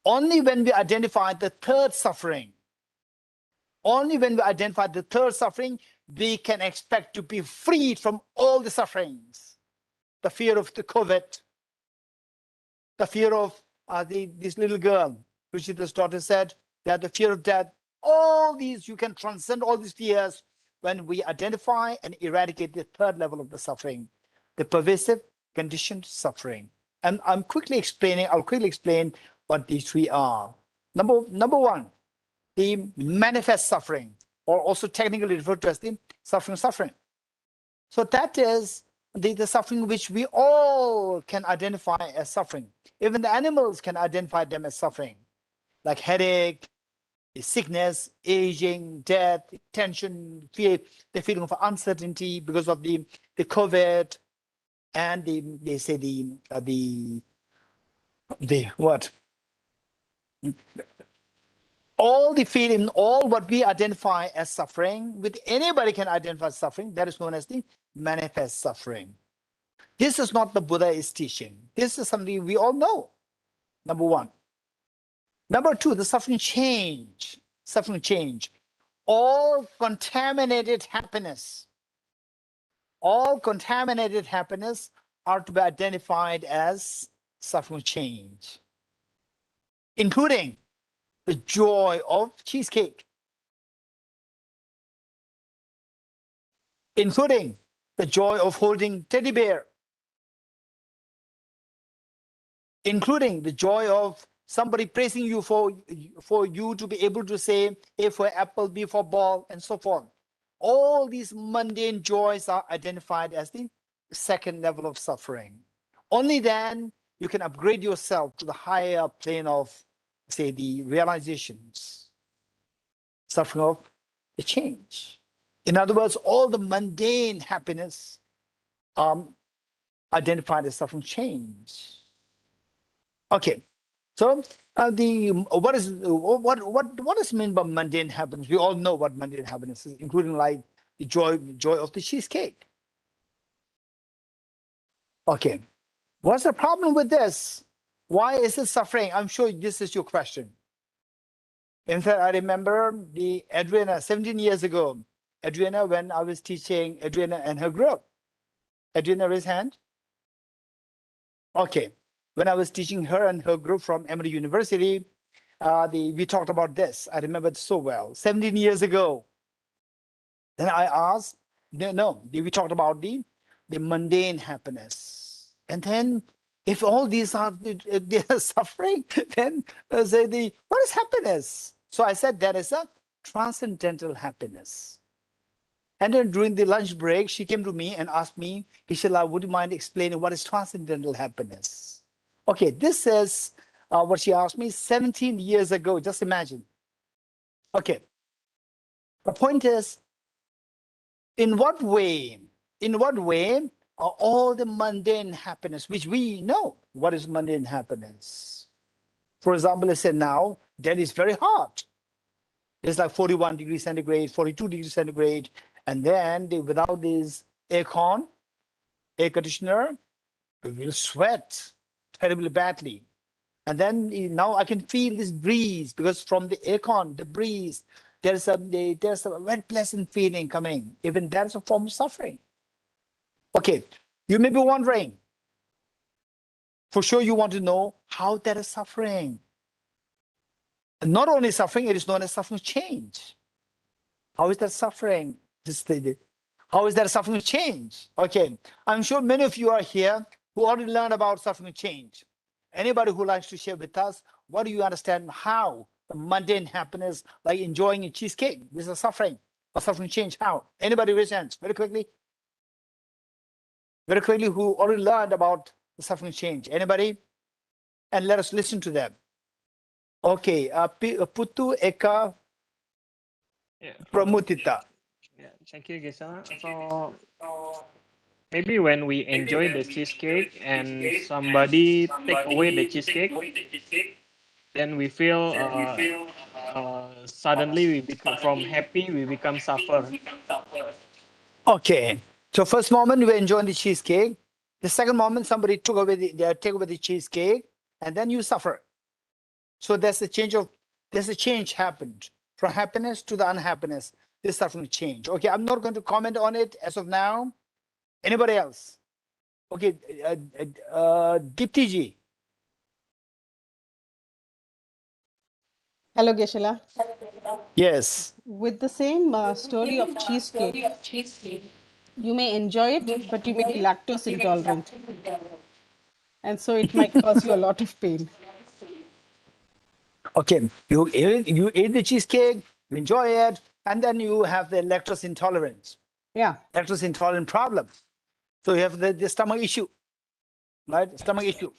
Only when we identify the third suffering, we can expect to be freed from all the sufferings. The fear of the COVID, the fear of this little girl, Bodhichitta's daughter said that the fear of death, all these, you can transcend all these fears when we identify and eradicate the third level of the suffering, the pervasive conditioned suffering. And I'll quickly explain what these three are. Number one, the manifest suffering, or also technically referred to as the suffering. So that is the suffering which we all can identify as suffering. Even the animals can identify them as suffering, like headache, sickness, aging, death, tension, fear, the feeling of uncertainty because of the COVID, and they say the what? All the feeling, all what we identify as suffering, with anybody can identify as suffering, that is known as the manifest suffering. This is not the Buddha's teaching. This is something we all know, number one. Number two, the suffering change. All contaminated happiness are to be identified as suffering change, including the joy of cheesecake, including the joy of holding teddy bear, including the joy of somebody praising you for you to be able to say A for apple, B for ball, and so forth. All these mundane joys are identified as the second level of suffering. Only then you can upgrade yourself to the higher plane of, say, the realizations, suffering of the change. In other words, all the mundane happiness identified as suffering change. Okay, so what is meant by mundane happiness? We all know what mundane happiness is, including like the joy of the cheesecake. Okay, what's the problem with this? Why is it suffering? I'm sure this is your question. In fact, I remember the Adriana 17 years ago. Adriana, when I was teaching Adriana and her group. Adriana, raise hand. Okay, when I was teaching her and her group from Emory University, we talked about this. I remember it so well. 17 years ago. Then I asked, we talked about the mundane happiness. And then if all these are they are suffering, then say what is happiness? So I said that is a transcendental happiness. And then during the lunch break, she came to me and asked me, Ishala, would you mind explaining what is transcendental happiness? Okay, this is what she asked me 17 years ago. Just imagine. Okay, the point is, in what way are all the mundane happiness, which we know what is mundane happiness? For example, let's say now, Delhi is very hot. It's like 41 degrees centigrade, 42 degrees centigrade. And then without this air conditioner, we will sweat terribly badly. And then now I can feel this breeze because from the aircon, the breeze, there's a very pleasant feeling coming. Even that is a form of suffering. Okay, you may be wondering, for sure you want to know how that is suffering. And not only suffering, it is known as suffering change. How is that suffering? How is that suffering change? Okay, I'm sure many of you are here who already learned about suffering change. Anybody who likes to share with us, what do you understand how the mundane happiness, like enjoying a cheesecake, this is suffering, or suffering change, how? Anybody raise hands very quickly? Very quickly, who already learned about the suffering change? Anybody? And let us listen to them. Okay, Putu Eka Pramutita. Yeah, thank you, Geshe. So maybe when we enjoy the cheesecake and somebody take away the cheesecake, then we feel suddenly we become from happy we become suffer. Okay, so first moment we enjoy the cheesecake. The second moment somebody took away the cheesecake, and then you suffer. So there's a change happened from happiness to the unhappiness. This suffering change. Okay, I'm not going to comment on it as of now. Anybody else? Okay, Dipti ji. Hello, Geshe. Yes. With the same story of cheesecake, you may enjoy it, but you may be lactose intolerant. and so it might cause you a lot of pain. Okay, you eat the cheesecake, you enjoy it, and then you have the lactose intolerance. Yeah. Lactose intolerant problem. So you have the stomach issue, right? Stomach issue.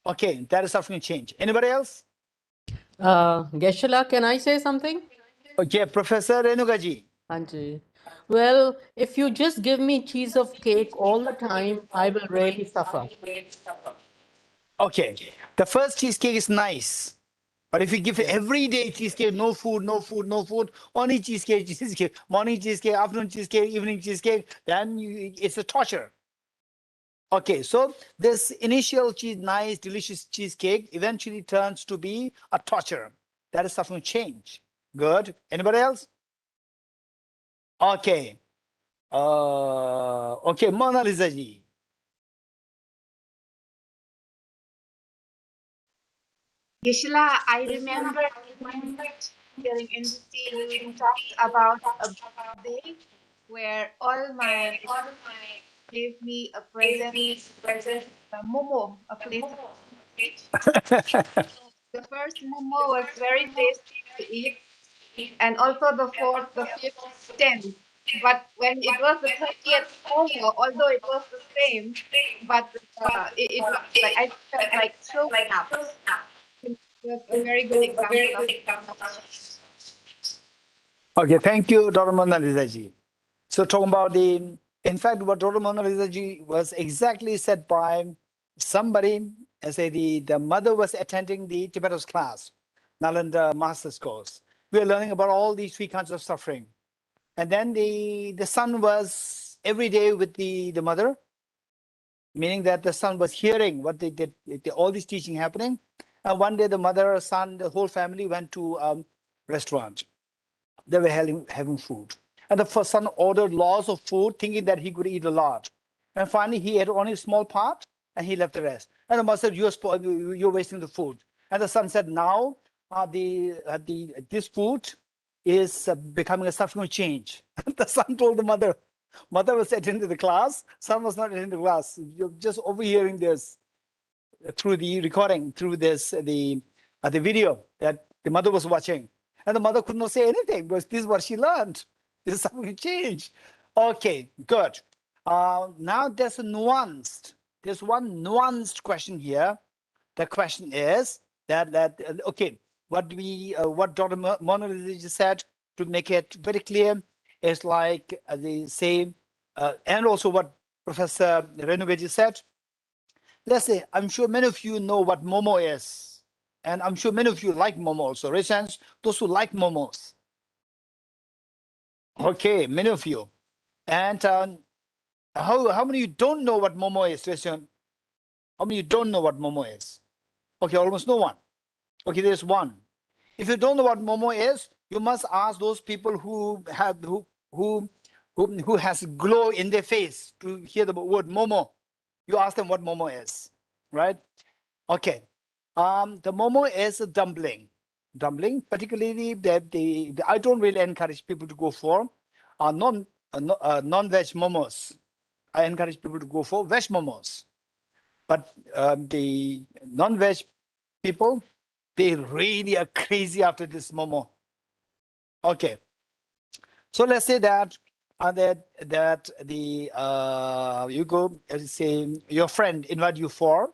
Okay, that is suffering change. Anybody else? Geshe, can I say something? Okay, Professor Renugaji. Anji. Well, if you just give me cheese of cake all the time, I will really suffer. Okay, the first cheesecake is nice. But if you give it Yes. every day cheesecake, no food, no food, no food, only cheesecake, cheesecake, morning cheesecake, afternoon cheesecake, evening cheesecake, then it's a torture. Okay, so this initial nice, delicious cheesecake eventually turns to be a torture. That is suffering change. Good. Anybody else? Okay. Okay, Mona Lisa ji. Gishla, I remember during NDC you talked about a day where all my gave me a present, a momo, a plate of sweet. The first momo was very tasty to eat, and also the fourth, the fifth, 10th. But when it was the 30th momo, although it was the same, but it was like I felt like throwing up. It was a very good example of change. Okay, thank you, Dr. Mona Lisa ji. So talking about in fact, what Dr. Mona Lisa ji was exactly said by somebody, I say the mother was attending the Tibetan class, Nalanda master's course. We are learning about all these three kinds of suffering. And then the son was every day with the mother, meaning that the son was hearing what they did, all this teaching happening. And one day the mother, son, the whole family went to restaurant. They were having food. And the first son ordered lots of food, thinking that he could eat a lot. And finally, he ate only a small part, and he left the rest. And the mother said, "You're wasting the food." And the son said, "Now, this food is becoming a suffering change." The son told the mother. Mother was attending the class. Son was not attending the class. You're just overhearing this through the recording, through the video that the mother was watching. And the mother could not say anything because this is what she learned. This is something changed. Okay, good. Now there's one nuanced question here. The question is that okay, what Dr. Mona Lisa said, to make it very clear, is like the same, and also what Professor Renugaji said. Let's say, I'm sure many of you know what Momo is. And I'm sure many of you like Momo also. Raise hands, those who like Momos. Okay, many of you. And how many of you don't know what Momo is? Raise your hand. How many of you don't know what Momo is? Okay, almost no one. Okay, there's one. If you don't know what Momo is, you must ask those people who has glow in their face to hear the word Momo. You ask them what Momo is, right? Okay. The Momo is a dumpling. Dumpling, particularly the I don't really encourage people to go for non-veg momos. I encourage people to go for veg momos. But the non-veg people, they really are crazy after this momo. Okay. So let's say that you go, say your friend invite you for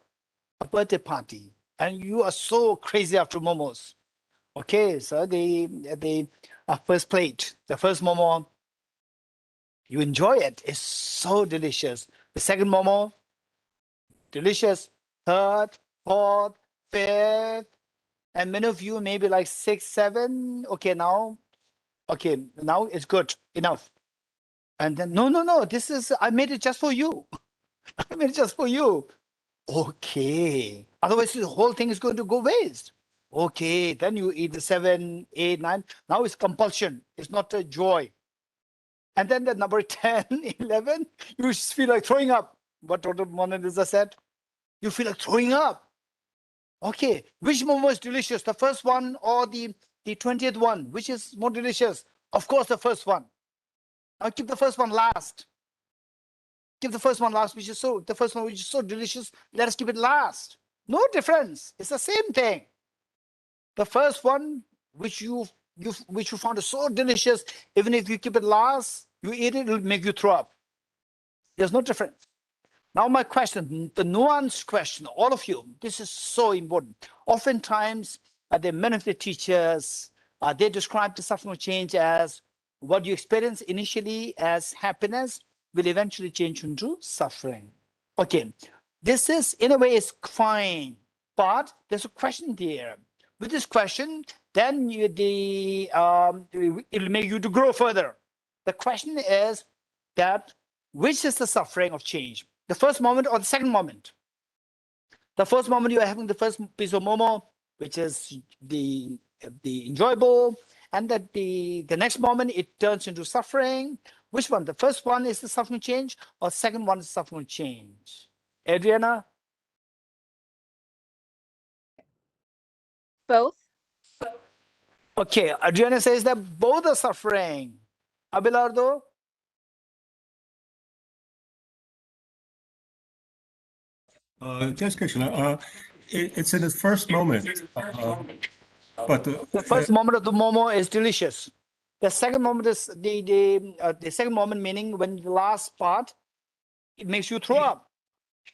a birthday party, and you are so crazy after momos. Okay, so the first plate, the first momo, you enjoy it. It's so delicious. The second momo, delicious. Third, fourth, fifth, and many of you maybe like 6, 7. Okay, now it's good enough. And then no, this is I made it just for you. I made it just for you. Okay. Otherwise, the whole thing is going to go waste. Okay, then you eat the 7, 8, 9. Now it's compulsion. It's not a joy. And then the number 10, 11, you just feel like throwing up. What Dr. Mona Lisa said, you feel like throwing up. Okay, which momo is delicious? The first one or the 20th one? Which is more delicious? Of course, the first one. I'll keep the first one last. keep the first one last, the first one which is so delicious, let us keep it last. No difference. It's the same thing. The first one which you found is so delicious, even if you keep it last, you eat it, it'll make you throw up. There's no difference. Now my question, the nuanced question, all of you, this is so important. Oftentimes, many of the teachers, they describe the suffering of change as what you experience initially as happiness will eventually change into suffering. Okay, this is, in a way, is fine, but there's a question there. With this question, then it'll make you to grow further. The question is that which is the suffering of change? The first moment or the second moment? The first moment, you are having the first piece of momo, which is the enjoyable, and that the next moment it turns into suffering. Which one? The first one is the suffering change, or the second one is suffering change? Adriana? Both. Okay, Adriana says that both are suffering. Abelardo? Yes, Krishna. It's in the first moment, but the first moment of the momo is delicious. The second moment is the second moment, meaning when the last part, it makes you throw up.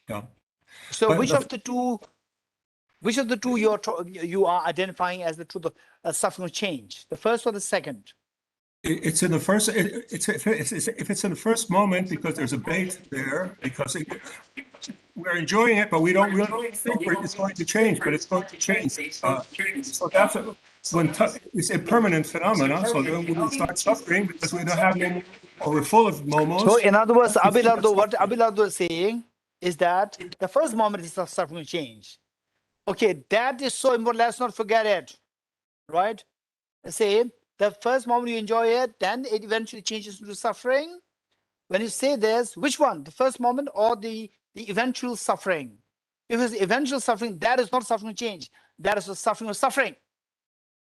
Yeah. So But which of the two you are identifying as the truth of suffering change? The first or the second? It's in the first. If it's in the first moment, because there's a bait there, because we're enjoying it, but we don't really think it's going to change, but it's going to change. So that's it's a permanent phenomenon. So then we will start suffering because we don't have no more, or we're full of momos. So in other words, Abelardo, what Abelardo is saying is that the first moment is of suffering change. Okay, that is so important. Let's not forget it, right? Say the first moment you enjoy it, then it eventually changes into suffering. When you say this, which one? The first moment or the eventual suffering? If it's eventual suffering, that is not suffering change. That is a suffering of suffering.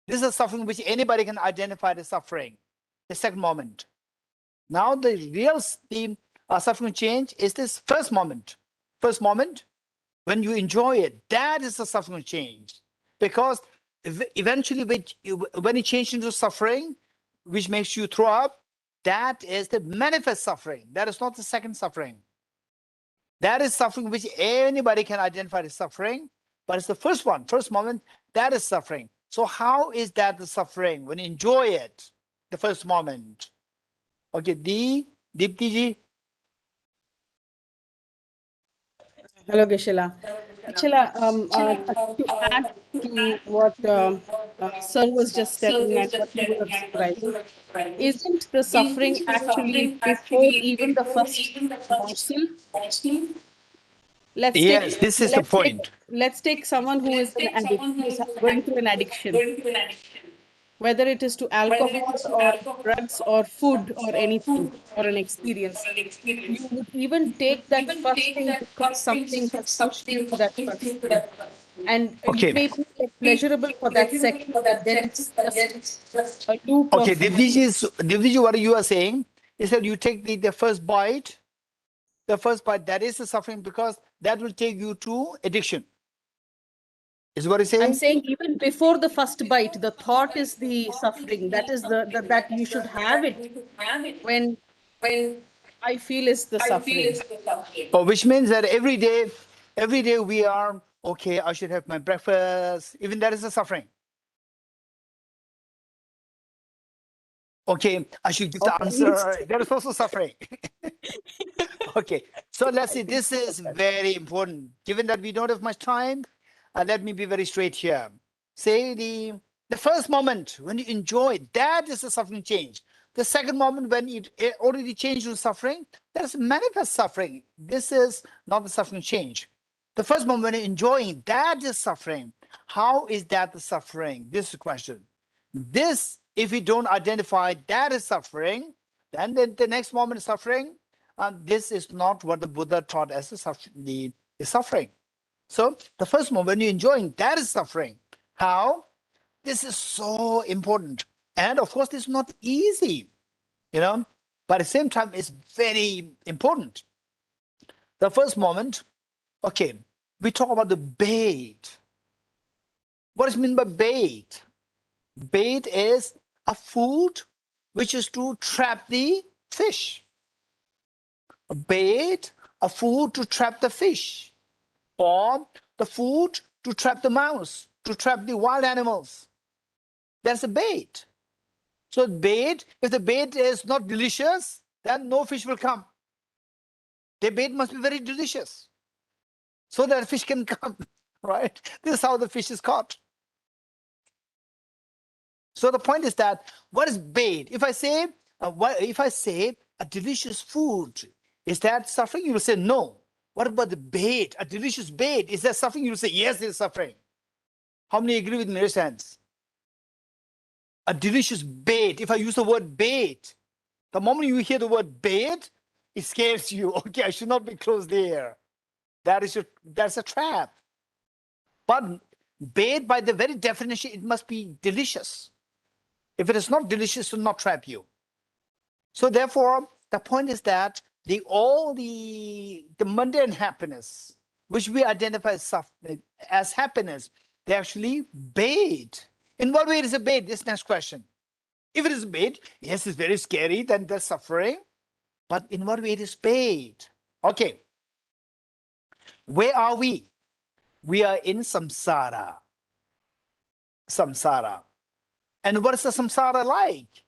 This is a suffering which anybody can identify as suffering. The second moment. Now the real suffering change is this first moment. First moment, when you enjoy it, that is the suffering change. Because eventually when it changes into suffering, which makes you throw up, that is the manifest suffering. That is not the second suffering. That is suffering which anybody can identify as suffering, but it's the first one, first moment, that is suffering. So how is that the suffering when you enjoy it, the first moment? Okay, Deepti. Hello, Geshe-la. To add to what Sir was just telling and what you were summarizing, isn't the suffering actually before even the first morsel? Let's take someone who is an addict, who is going through an addiction, whether it is to alcohol or drugs or food or anything or an experience. You would even take that first thing because something has pushed you to that first thing. And it may be pleasurable for that second, but then it's just a loop of... Okay, Devji, what you are saying is that you take the first bite, that is the suffering because that will take you to addiction. Is what he's saying? I'm saying even before the first bite, the thought is the suffering. That is that you should have it when I feel is the suffering. Oh, which means that every day we are, okay, I should have my breakfast. Even that is the suffering. Okay, I should give the answer. That is also suffering. Okay, so let's see. This is very important. Given that we don't have much time, let me be very straight here. Say the first moment when you enjoy, that is the suffering change. The second moment when it already changed to suffering, that is manifest suffering. This is not the suffering change. The first moment when you're enjoying, that is suffering. How is that the suffering? This is the question. This, if we don't identify that is suffering, then the next moment is suffering. This is not what the Buddha taught as the suffering. So the first moment when you're enjoying, that is suffering. How? This is so important. And of course, this is not easy, but at the same time, it's very important. The first moment, okay, we talk about the bait. What is meant by bait? Bait is a food which is to trap the fish. A bait, a food to trap the fish, or the food to trap the mouse, to trap the wild animals. That's a bait. So bait, if the bait is not delicious, then no fish will come. The bait must be very delicious so that fish can come, right? This is how the fish is caught. So the point is that what is bait? If I say a delicious food, is that suffering? You will say no. What about the bait? A delicious bait, is that suffering? You will say yes, it is suffering. How many agree with me? Raise hands. A delicious bait. If I use the word bait, the moment you hear the word bait, it scares you. Okay, I should not be close there. That's a trap. But bait, by the very definition, it must be delicious. If it is not delicious, it will not trap you. So therefore, the point is that all the mundane happiness, which we identify as happiness, they actually bait. In what way is a bait? This next question. If it is bait, yes, it's very scary, then there's suffering. But in what way it is bait? Okay. Where are we? We are in samsara. Samsara. And what is the samsara like?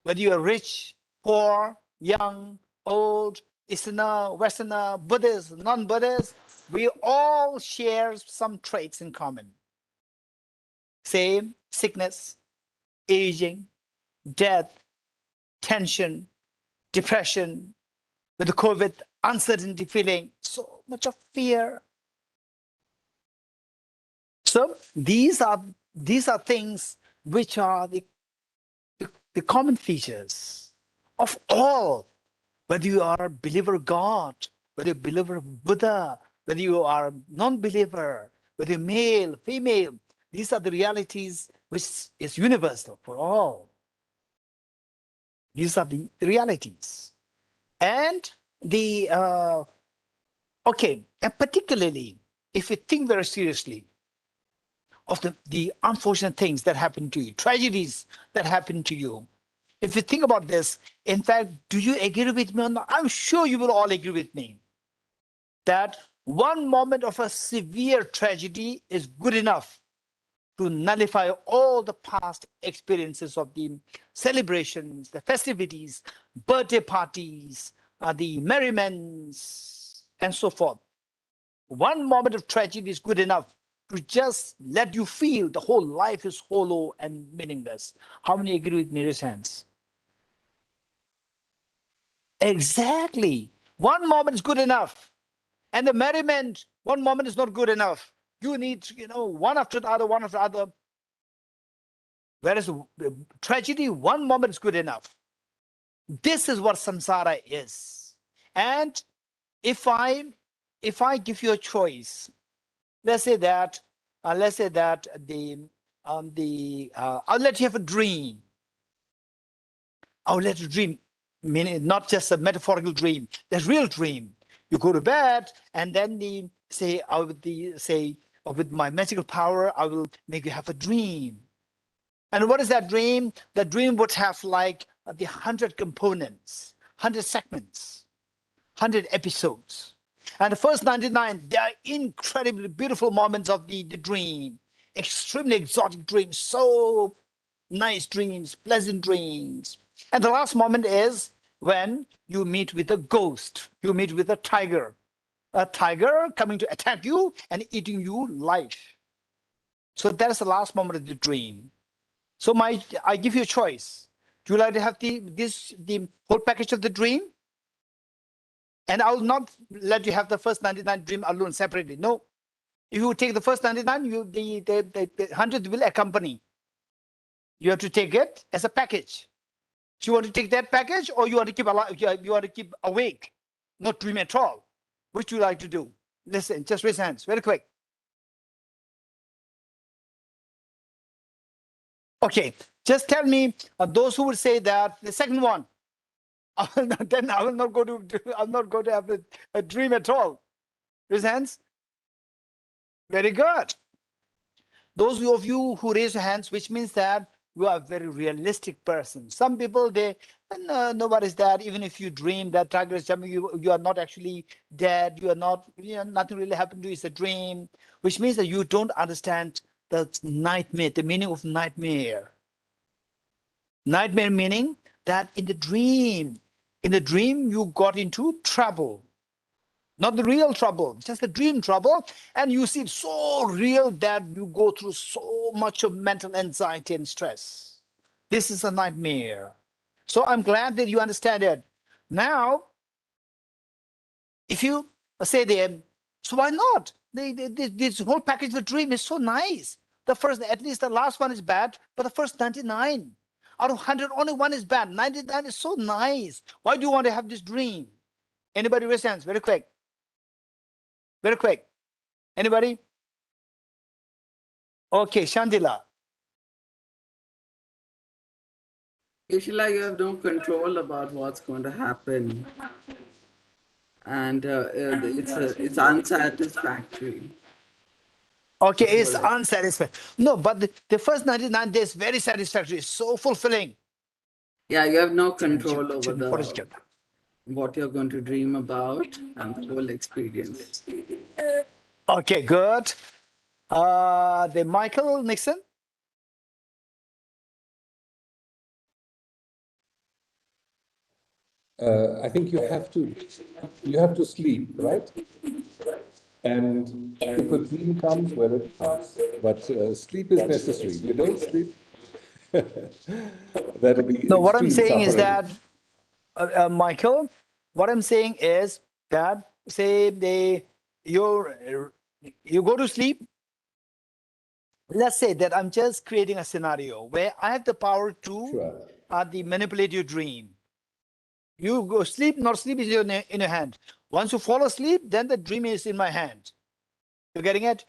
Whether you are rich, poor, young, old, Easterner, Westerner, Buddhist, non-Buddhist, we all share some traits in common. Same sickness, aging, death, tension, depression, with the COVID, uncertainty feeling, so much of fear. So these are things which are the common features of all, whether you are a believer of God, whether you're a believer of Buddha, whether you are a non-believer, whether you're male, female, these are the realities which is universal for all. These are the realities. And okay, and particularly if you think very seriously of the unfortunate things that happen to you, tragedies that happen to you, if you think about this, in fact, do you agree with me or not? I'm sure you will all agree with me that one moment of a severe tragedy is good enough to nullify all the past experiences of the celebrations, the festivities, birthday parties, the merriments, and so forth. One moment of tragedy is good enough to just let you feel the whole life is hollow and meaningless. How many agree with me? Raise hands. Exactly. One moment is good enough. And the merriment, one moment is not good enough. You need, one after the other, one after the other. Whereas tragedy, one moment is good enough. This is what samsara is. And if I give you a choice, let's say that I'll let you have a dream. I'll let you dream, meaning not just a metaphorical dream, the real dream. You go to bed, and then with my magical power, I will make you have a dream. And what is that dream? The dream would have like the 100 components, 100 segments, 100 episodes. And the first 99, they are incredibly beautiful moments of the dream, extremely exotic dreams, so nice dreams, pleasant dreams. And the last moment is when you meet with a ghost, you meet with a tiger coming to attack you and eating you life. So that is the last moment of the dream. So I give you a choice. Do you like to have the whole package of the dream? And I will not let you have the first 99 dream alone separately. No. If you take the first 99, the 100 will accompany. You have to take it as a package. Do you want to take that package, or you want to keep alive? You want to keep awake, not dream at all? Which do you like to do? Listen, just raise hands, very quick. Okay, just tell me those who would say that the second one. then I will not go to. I'm not going to have a dream at all. Raise hands. Very good. Those of you who raise your hands, which means that you are a very realistic person. Some people, they, no, nobody's dead. Even if you dream that tiger is jumping, you are not actually dead. You are not, nothing really happened to you. It's a dream, which means that you don't understand the nightmare, the meaning of nightmare. Nightmare meaning that in the dream, you got into trouble. Not the real trouble, just the dream trouble. And you see it so real that you go through so much of mental anxiety and stress. This is a nightmare. So I'm glad that you understand it. Now, if you say them, so why not? This whole package of the dream is so nice. The first, at least the last one is bad, but the first 99 out of 100, only one is bad. 99 is so nice. Why do you want to have this dream? Anybody raise hands? Very quick. Very quick. Anybody? Okay, Shantila. Usually you have no control about what's going to happen. And it's unsatisfactory. Okay, it's unsatisfactory. No, but the first 99 days very satisfactory, so fulfilling. Yeah, you have no control over what you're going to dream about and the whole experience. Okay, good. The Michael Nixon. I think you have to sleep, right? And if a dream comes, well, it comes. But sleep is necessary. If you don't sleep, that'll be No, what I'm saying is suffering. that, Michael, what I'm saying is that, say you go to sleep. Let's say that I'm just creating a scenario where I have the power to manipulate your dream. You go sleep, not sleep is in your hand. Once you fall asleep, then the dream is in my hand. You're getting it?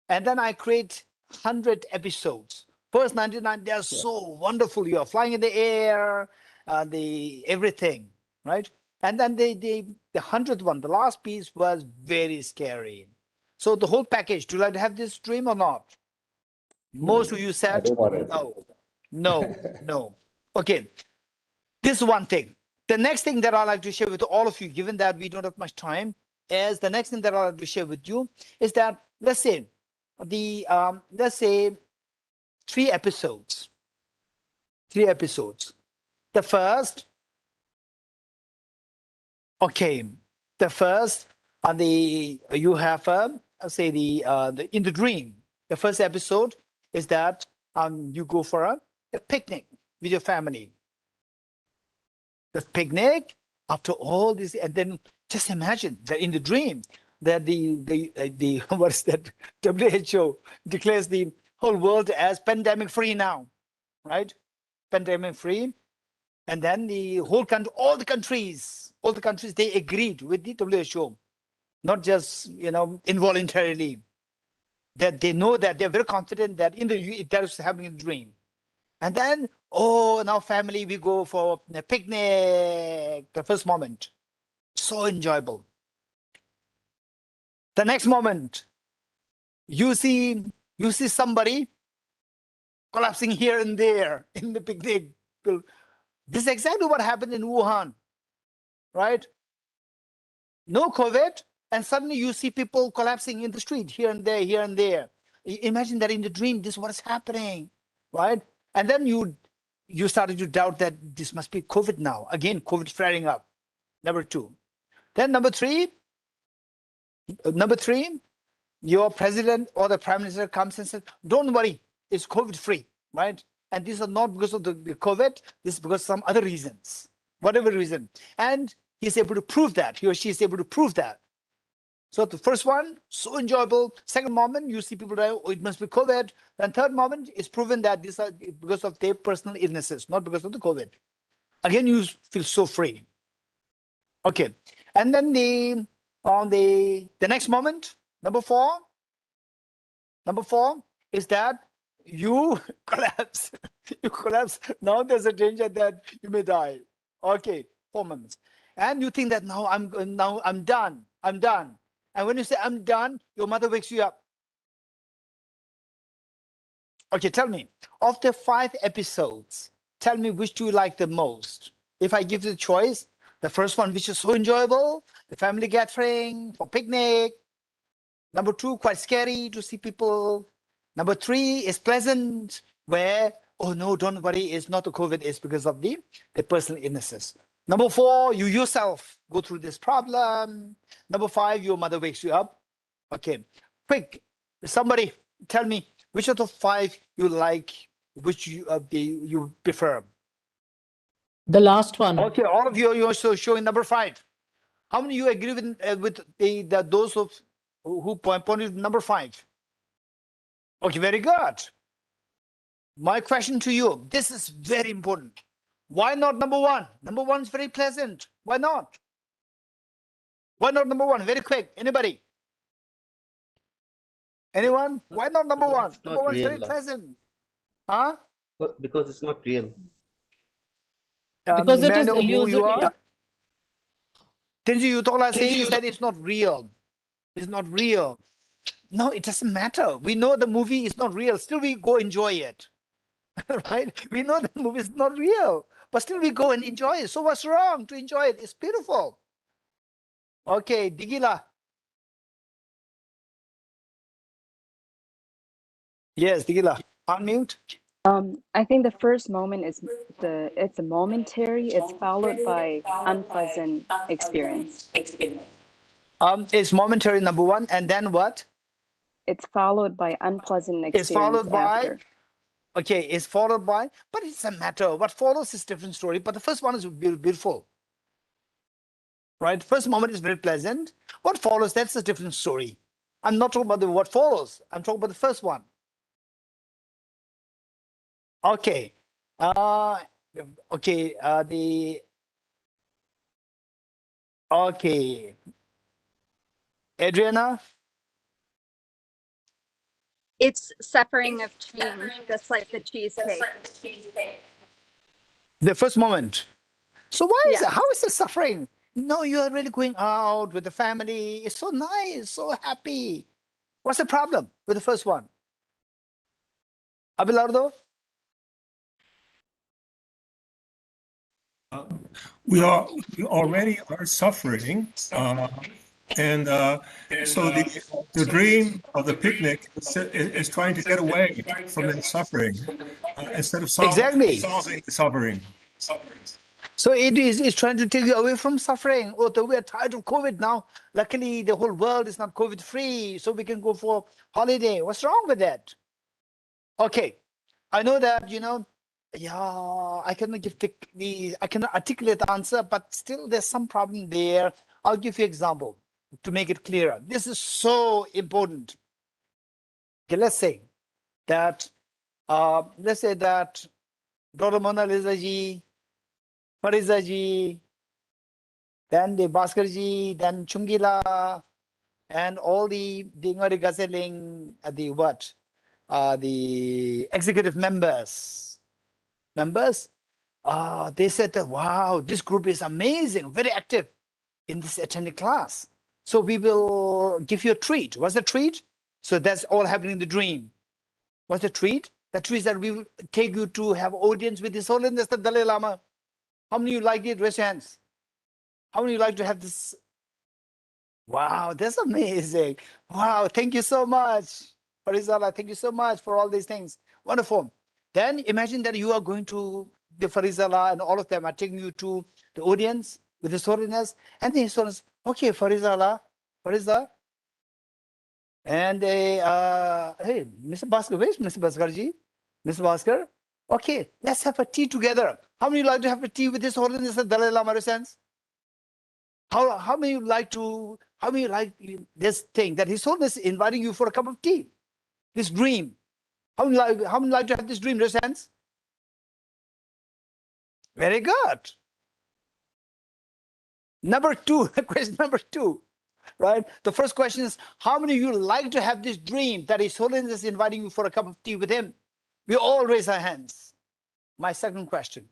And then I create 100 episodes. First 99, they are so wonderful. You are flying in the air, everything, right? And then the 100th one, the last piece was very scary. So the whole package, do you like to have this dream or not? Most of you said no. Okay, this is one thing. The next thing that I'd like to share with all of you, given that we don't have much time, is the next thing that I'd like to share with you is that, let's say 3 episodes. 3 episodes. The first, you have in the dream. The first episode is that you go for a picnic with your family. The picnic, after all this, and then just imagine that in the dream that the what is that? WHO declares the whole world as pandemic free now, right? Pandemic free, and then the whole country, all the countries, they agreed with the WHO, not just involuntarily. That they know that they're very confident that that is happening in the dream. And then, now family, we go for a picnic, the first moment. So enjoyable. The next moment, you see somebody collapsing here and there in the picnic. This is exactly what happened in Wuhan, right? No COVID, and suddenly you see people collapsing in the street here and there, here and there. Imagine that in the dream, this is what is happening, right? And then you started to doubt that this must be COVID now. Again, COVID flaring up. Number 2. Then number three, your president or the prime minister comes and says, don't worry, it's COVID free, right? And these are not because of the COVID, this is because of some other reasons, whatever reason. And he's able to prove that, he or she is able to prove that. So the first one, so enjoyable. Second moment, you see people die, it must be COVID. And third moment, it's proven that these are because of their personal illnesses, not because of the COVID. Again, you feel so free. Okay, and then the next moment, number four is that you collapse. You collapse. Now there's a danger that you may die. Okay, 4 moments. And you think that now I'm done. I'm done. And when you say I'm done, your mother wakes you up. Okay, tell me, of the 5 episodes, tell me which do you like the most? If I give you the choice, the first one, which is so enjoyable, the family gathering for picnic. Number 2, quite scary to see people. Number 3 is pleasant, where, oh no, don't worry, it's not the COVID, it's because of the personal illnesses. Number 4, you yourself go through this problem. Number 5, your mother wakes you up. Okay, quick, somebody tell me which of the 5 you like, which you prefer. The last one. Okay, all of you are also showing number 5. How many you agree with those of who pointed number 5? Okay, very good. My question to you, this is very important. Why not number 1? Number 1 is very pleasant. Why not? Why not number 1? Very quick. Anybody? Anyone? Why not number 1? Number 1 is very pleasant. Huh? Because it's not real. Because it is who you illusory. are? Tenji, you told us he said it's not real. It's not real. No, it doesn't matter. We know the movie is not real. Still, we go enjoy it. Right? We know the movie is not real, but still we go and enjoy it. So what's wrong to enjoy it? It's beautiful. Okay, Digila. Yes, Digila. Unmute. I think the first moment is it's a momentary. It's followed by unpleasant experience. It's momentary, number 1, and then what? It's followed by unpleasant experience. It's followed by. After. Okay, it's followed by, but it's a matter. What follows is a different story. But the first one is beautiful, right? First moment is very pleasant. What follows? That's a different story. I'm not talking about what follows. I'm talking about the first one. Okay. Okay. Okay. Adriana? It's suffering of change, just like the cheesecake. The first moment. So why is it? How is it suffering? No, you are really going out with the family. It's so nice, so happy. What's the problem with the first one? Abelardo? We already are suffering, and so the dream of the picnic is trying to get away from that suffering instead of solving the suffering. So it's trying to take you away from suffering. Oh, we are tired of COVID now. Luckily, the whole world is not COVID free, so we can go for holiday. What's wrong with that? Okay, I know that, yeah, I cannot give I cannot articulate the answer, but still there's some problem there. I'll give you an example to make it clearer. This is so important. Okay, let's say that Dr. Mona Lisa ji, Fariza ji, then the Bhaskar ji, then Chungila, and all the Ngari Gazeling, the executive members, they said that, wow, this group is amazing, very active in this attending class. So we will give you a treat. What's the treat? So that's all happening in the dream. What's the treat? The treat is that we will take you to have audience with His Holiness the Dalai Lama. How many of you like it? Raise your hands. How many of you like to have this? Wow, that's amazing. Wow, thank you so much. Farizala, thank you so much for all these things. Wonderful. Then imagine that you are going to the Farizala and all of them are taking you to the audience with His Holiness. And the His Holiness, okay, Farizala, and hey, Mr. Bhaskar, where's Mr. Bhaskarji? Mr. Bhaskar, okay, let's have a tea together. How many like to have a tea with His Holiness the Dalai Lama sense? How many like this thing that His Holiness is inviting you for a cup of tea? This dream. How many like to have this dream, raise hands? Very good. Number 2, question number 2, right? The first question is, how many of you like to have this dream that His Holiness is inviting you for a cup of tea with Him? We all raise our hands. My second question.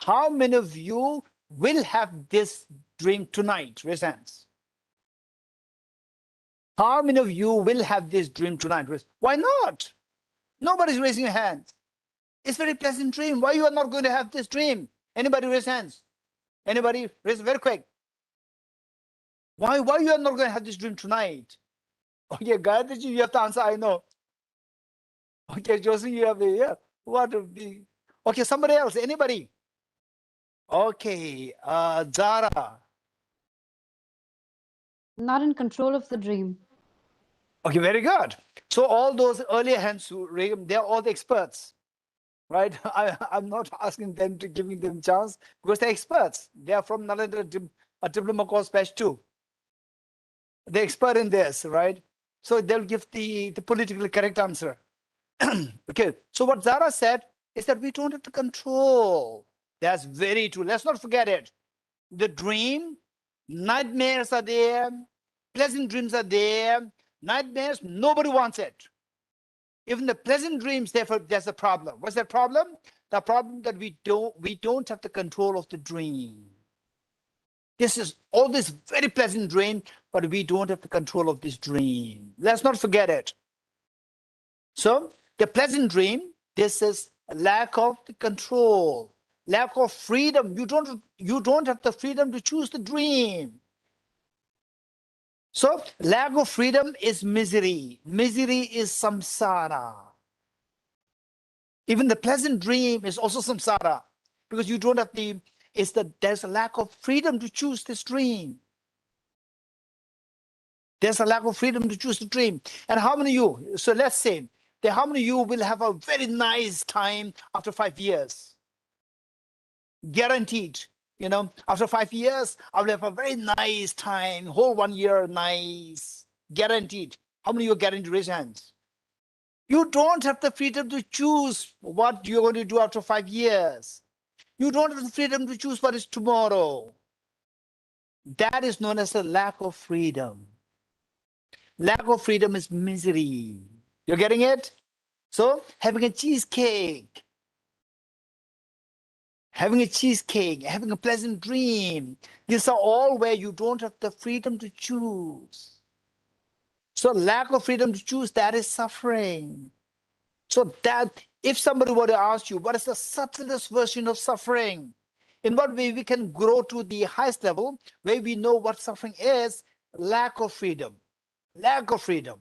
How many of you will have this dream tonight? Raise hands. How many of you will have this dream tonight? Why not? Nobody's raising your hands. It's a very pleasant dream. Why you are not going to have this dream? Anybody raise hands? Anybody raise very quick? Why you are not going to have this dream tonight? Okay, Gayatri, you have to answer. I know. Okay, Josie, you have the yeah. What the? Okay, somebody else. Anybody? Okay, Zara. Not in control of the dream. Okay, very good. So all those earlier hands who they're all the experts, right? I'm not asking them to giving them chance because they're experts. They are from Nalanda, a diploma course batch 2. They're expert in this, right? So they'll give the politically correct answer. Okay, so what Zara said is that we don't have to control. That's very true. Let's not forget it. The dream, nightmares are there, pleasant dreams are there. Nightmares, nobody wants it. Even the pleasant dreams, therefore, there's a problem. What's that problem? The problem that we don't have the control of the dream. This is all this very pleasant dream, but we don't have the control of this dream. Let's not forget it. So the pleasant dream, this is a lack of the control, lack of freedom. You don't have the freedom to choose the dream. So lack of freedom is misery. Misery is samsara. Even the pleasant dream is also samsara because you don't have there's a lack of freedom to choose this dream. There's a lack of freedom to choose the dream. And how many of you, so let's say, that how many of you will have a very nice time after 5 years? Guaranteed. You know, after 5 years, I will have a very nice time, whole 1 year, nice, guaranteed. How many of you are guaranteed? Raise your hands. You don't have the freedom to choose what you're going to do after 5 years. You don't have the freedom to choose what is tomorrow. That is known as a lack of freedom. Lack of freedom is misery. You're getting it? So having a cheesecake, having a pleasant dream, these are all where you don't have the freedom to choose. So lack of freedom to choose, that is suffering. So that if somebody were to ask you, what is the subtlest version of suffering? In what way we can grow to the highest level where we know what suffering is? Lack of freedom. Lack of freedom.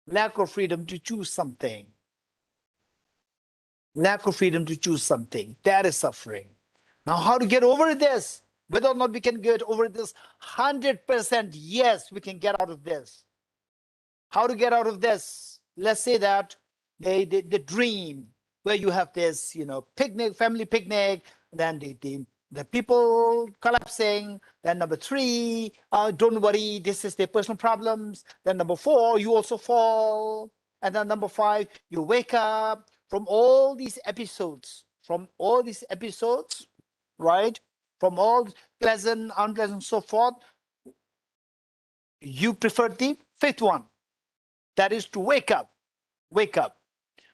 Lack of freedom to choose something. Lack of freedom to choose something. That is suffering. Now, how to get over this? Whether or not we can get over this, 100% yes, we can get out of this. How to get out of this? Let's say that the dream where you have this, picnic, family picnic, then the people collapsing. Then number 3, don't worry, this is their personal problems. Then number 4, you also fall. And then number 5, you wake up from all these episodes, right? From all pleasant, unpleasant, so forth. You prefer the 5th one. That is to wake up. Wake up.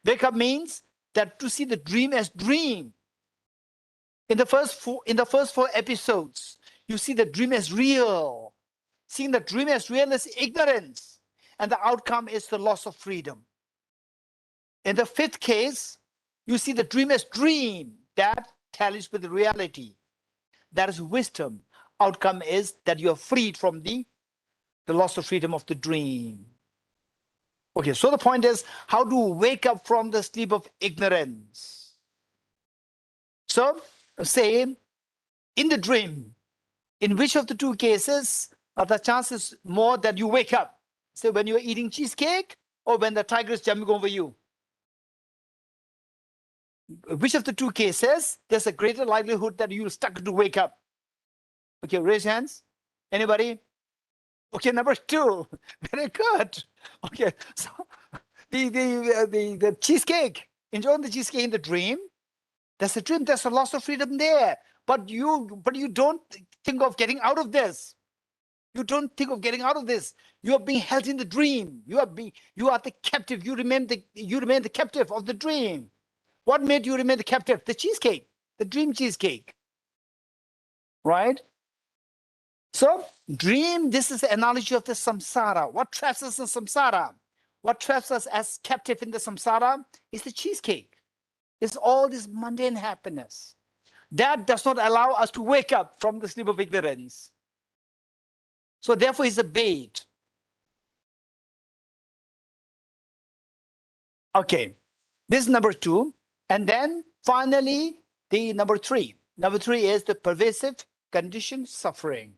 Wake up means that to see the dream as dream. In the first 4 episodes, you see the dream as real. Seeing the dream as real is ignorance. And the outcome is the loss of freedom. In the 5th case, you see the dream as dream. That tallies with the reality. That is wisdom. Outcome is that you are freed from the loss of freedom of the dream. Okay, so the point is how to wake up from the sleep of ignorance. So, say, in the dream, in which of the 2 cases are the chances more that you wake up? Say, when you're eating cheesecake or when the tiger is jumping over you? Which of the 2 cases, there's a greater likelihood that you'll start to wake up? Okay, raise hands. Anybody? Okay, number 2. Very good. Okay, so the cheesecake, enjoying the cheesecake in the dream, there's a dream, there's a loss of freedom there. But you don't think of getting out of this. You don't think of getting out of this. You are being held in the dream. You are the captive. You remain the captive of the dream. What made you remain the captive? The cheesecake. the dream cheesecake, right? So dream, this is the analogy of the samsara. What traps us in samsara? What traps us as captive in the samsara is the cheesecake. It's all this mundane happiness. That does not allow us to wake up from the sleep of ignorance. So therefore it's a bait. Okay, this is number 2. And then finally, the number 3. Number 3 is the pervasive conditioned suffering.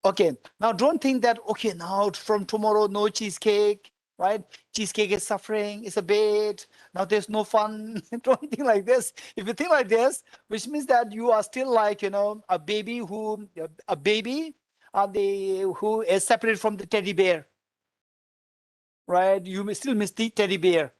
Okay, now don't think that, okay, now from tomorrow, no cheesecake, right? Cheesecake is suffering, it's a bait, now there's no fun. Don't think like this. If you think like this, which means that you are still like, you know, a baby who is separated from the teddy bear, right? You may still miss the teddy bear.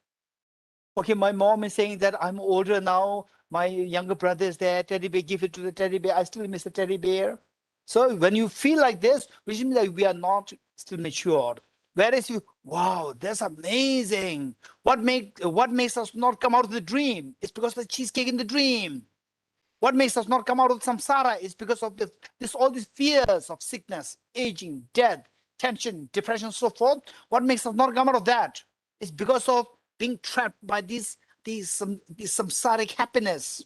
Okay, my mom is saying that I'm older now, my younger brother is there, teddy bear, give it to the teddy bear, I still miss the teddy bear. So when you feel like this, which means that we are not still matured. Whereas you, wow, that's amazing. What makes us not come out of the dream? It's because of the cheesecake in the dream. What makes us not come out of samsara is because of all these fears of sickness, aging, death, tension, depression, so forth. What makes us not come out of that? It's because of being trapped by this samsaric happiness.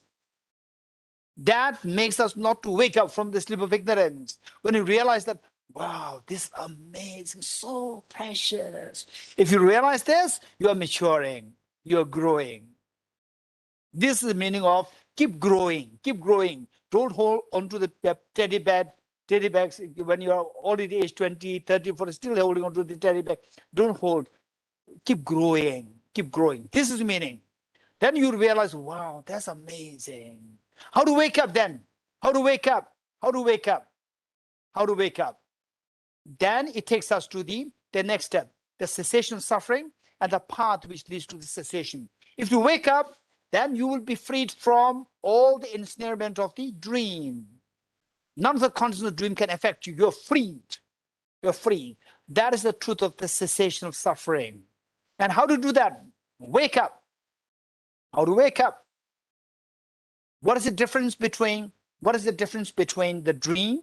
That makes us not to wake up from the sleep of ignorance. When you realize that, wow, this is amazing, so precious. If you realize this, you are maturing, you're growing. This is the meaning of keep growing, keep growing. Don't hold onto the teddy bags when you are already age 20, 30, 40, still holding onto the teddy bag. Don't hold, keep growing, keep growing. This is the meaning. Then you realize, wow, that's amazing. How to wake up then? How to wake up? How to wake up? How to wake up? Then it takes us to the next step, the cessation of suffering and the path which leads to the cessation. If you wake up, then you will be freed from all the ensnarement of the dream. None of the contents of the dream can affect you. You're freed. You're free. That is the truth of the cessation of suffering. And how to do that? Wake up. How to wake up? What is the difference between the dream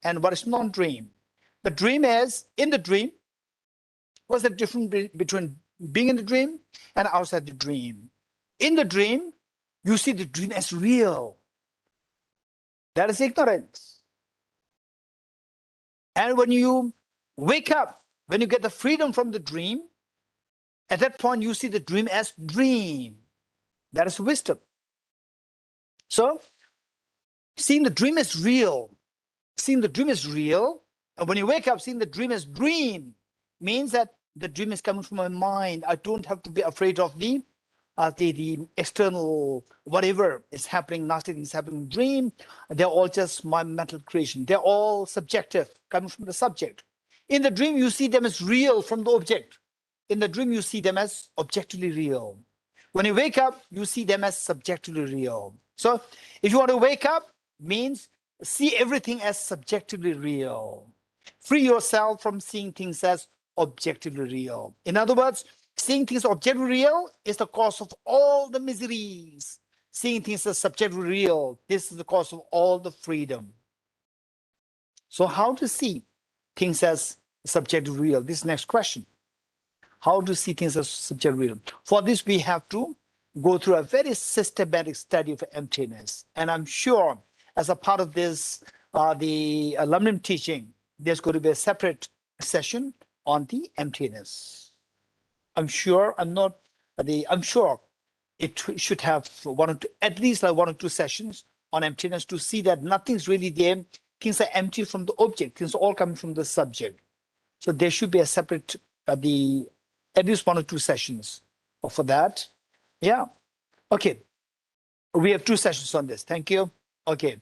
and what is non-dream? The dream is, in the dream, what's the difference between being in the dream and outside the dream? In the dream, you see the dream as real. That is ignorance. And when you wake up, when you get the freedom from the dream, at that point you see the dream as dream. That is wisdom. So, seeing the dream as real, and when you wake up, seeing the dream as dream, means that the dream is coming from my mind. I don't have to be afraid of the external, whatever is happening, nasty things happening in the dream. They're all just my mental creation. They're all subjective, coming from the subject. In the dream, you see them as real from the object. In the dream, you see them as objectively real. When you wake up, you see them as subjectively real. So if you want to wake up, means see everything as subjectively real. Free yourself from seeing things as objectively real. In other words, seeing things objectively real is the cause of all the miseries. Seeing things as subjectively real, this is the cause of all the freedom. So how to see things as subjectively real? This next question. How to see things as subjectively real? For this, we have to go through a very systematic study of emptiness. And I'm sure as a part of this, the LamRim teaching, there's going to be a separate session on the emptiness. I'm sure it should have at least one or two sessions on emptiness to see that nothing's really there. Things are empty from the object. Things are all coming from the subject. So there should be a separate, at least one or two sessions for that. Yeah. Okay. We have two sessions on this. Thank you. Okay.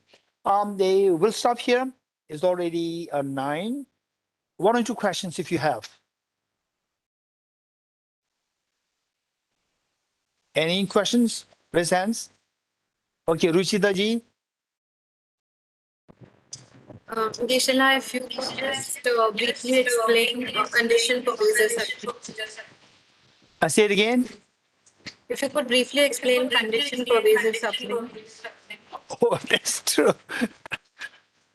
They will stop here. It's already 9. One or two questions if you have. Any questions? Raise hands. Okay, Ruchita ji. Geshe, if you could just briefly explain condition pervasive. Say it again. If you could briefly explain conditioned pervasive suffering. Oh, that's true.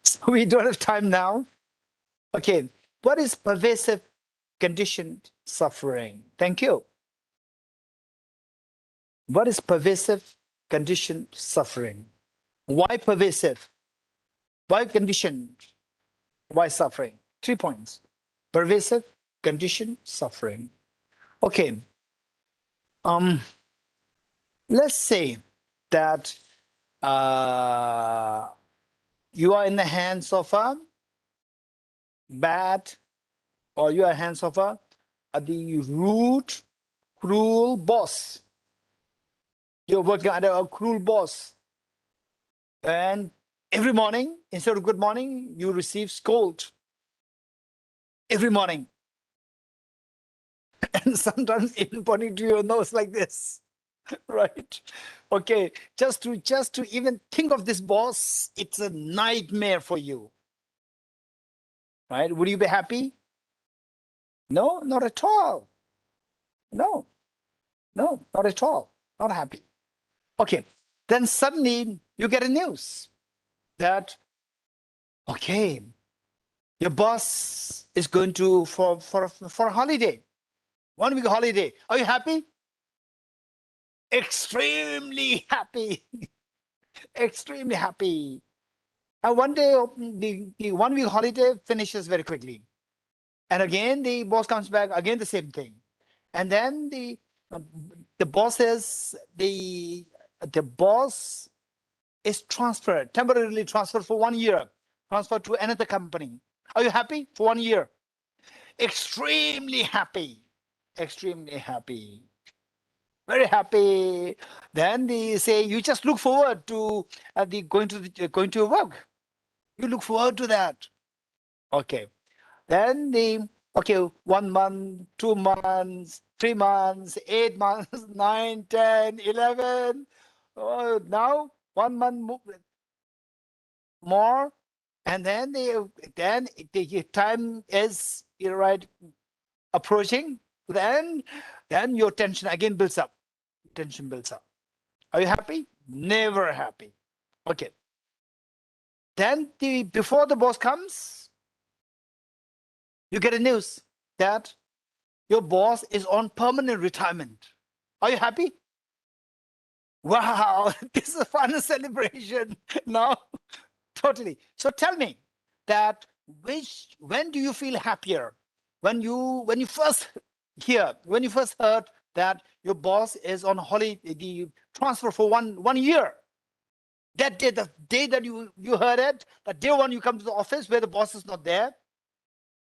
So we don't have time now. Okay, what is pervasive conditioned suffering? Thank you. What is pervasive conditioned suffering? Why pervasive? Why conditioned? Why suffering? 3 points. Pervasive, conditioned, suffering. Okay. Let's say that you are in the hands of a bad, or you are in the hands of the rude, cruel boss. You're working under a cruel boss. And every morning, instead of good morning, you receive scold. Every morning. And sometimes even pointing to your nose like this. Right? Okay. Just to even think of this boss, it's a nightmare for you. Right? Would you be happy? No, not at all. No, not at all. Not happy. Okay. Then suddenly you get a news that, okay, your boss is going to for a holiday. 1 week holiday. Are you happy? Extremely happy. Extremely happy. And one day, the 1 week holiday finishes very quickly. And again, the boss comes back, again, the same thing. And then the boss says, the boss is transferred, temporarily transferred for 1 year, transferred to another company. Are you happy for 1 year? Extremely happy. Extremely happy. Very happy. Then they say you just look forward to going to your work. You look forward to that. Okay. Then okay, 1 month, 2 months, 3 months, 8 months, 9, 10, 11. Oh, now 1 month more, and then the time is right approaching. Then your tension again builds up. Tension builds up. Are you happy? Never happy. Okay. Then before the boss comes, you get a news that your boss is on permanent retirement. Are you happy? Wow, this is a fun celebration. No, totally. So tell me that when do you feel happier? When you first heard that your boss is on holiday, the transfer for one year. That day, the day that you heard it, the day one you come to the office where the boss is not there,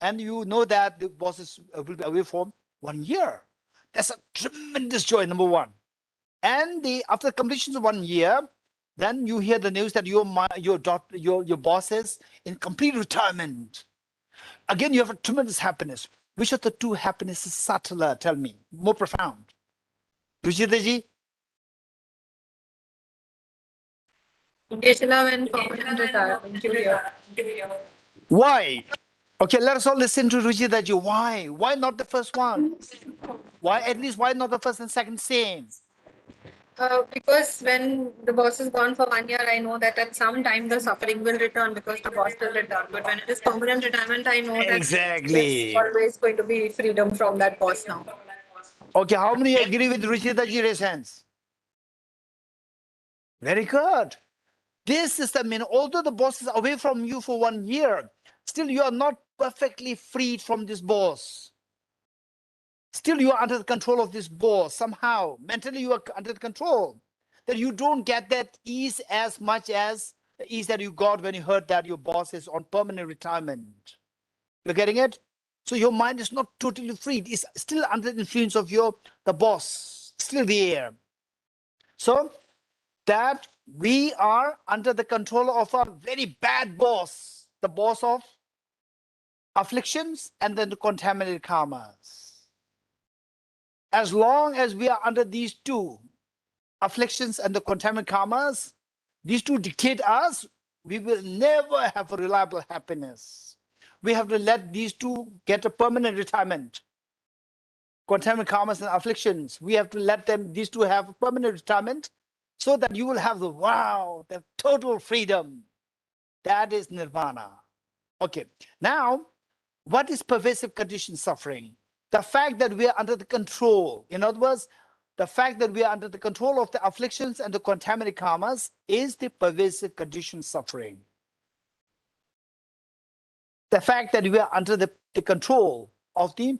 and you know that the boss will be away for 1 year. That's a tremendous joy, number one. And after completion of 1 year, then you hear the news that your boss is in complete retirement. Again, you have a tremendous happiness. Which of the two happiness is subtler? Tell me, more profound. Ruchitaji? When permanent retirement. Why? Okay, let us all listen to Ruchitaji. Why? Why not the first one? Why not the first and second same? Because when the boss is gone for 1 year, I know that at some time the suffering will return because the boss will return. But when it is permanent retirement, I know that there's always going to be freedom from that boss now. Okay, how many agree with Ruchitaji? Raise hands. Very good. This is although the boss is away from you for 1 year, still you are not perfectly freed from this boss. Still you are under the control of this boss. Somehow, mentally you are under the control. That you don't get that ease as much as the ease that you got when you heard that your boss is on permanent retirement. You're getting it? So your mind is not totally freed. It's still under the influence of the boss. Still there. So that we are under the control of a very bad boss, the boss of afflictions and then the contaminated karmas. As long as we are under these two, afflictions and the contaminated karmas, these two dictate us, we will never have a reliable happiness. We have to let these two get a permanent retirement. contaminant karmas and afflictions. We have to let them, these two have permanent retirement so that you will have the wow, the total freedom. That is nirvana. Okay, now, what is pervasive conditioned suffering? The fact that we are under the control, in other words, the fact that we are under the control of the afflictions and the contaminated karmas is the pervasive conditioned suffering. The fact that we are under the control of the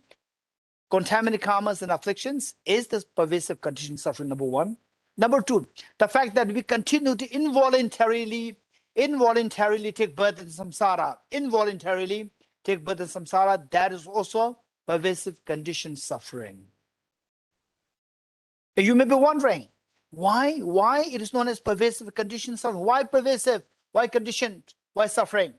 contaminated karmas and afflictions is the pervasive conditioned suffering, number one. Number two, the fact that we continue to involuntarily take birth in samsara, involuntarily take birth in samsara, that is also pervasive conditioned suffering. You may be wondering, why it is known as pervasive conditioned suffering? Why pervasive? Why conditioned? Why suffering?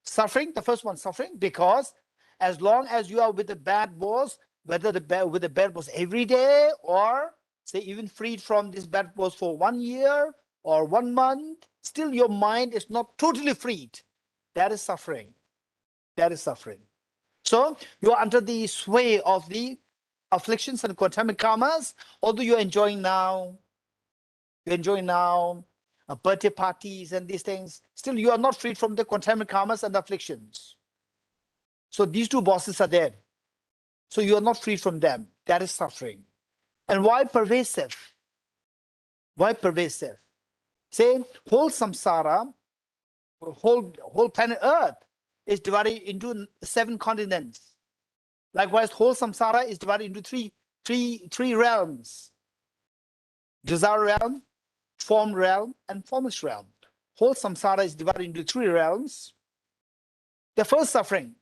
Suffering, the first one, suffering, because as long as you are with the bad boss, whether with the bad boss every day, or say even freed from this bad boss for 1 year or 1 month, still your mind is not totally freed. That is suffering. That is suffering. So you are under the sway of the afflictions and contaminated karmas, although you're enjoying now, birthday parties and these things, still you are not freed from the contaminated karmas and afflictions. So these two bosses are there. So you are not free from them. That is suffering. And why pervasive? Why pervasive? Say, whole samsara, whole planet Earth is divided into 7 continents. Likewise, whole samsara is divided into three realms. Desire realm, form realm, and formless realm. Whole samsara is divided into 3 realms. The first suffering,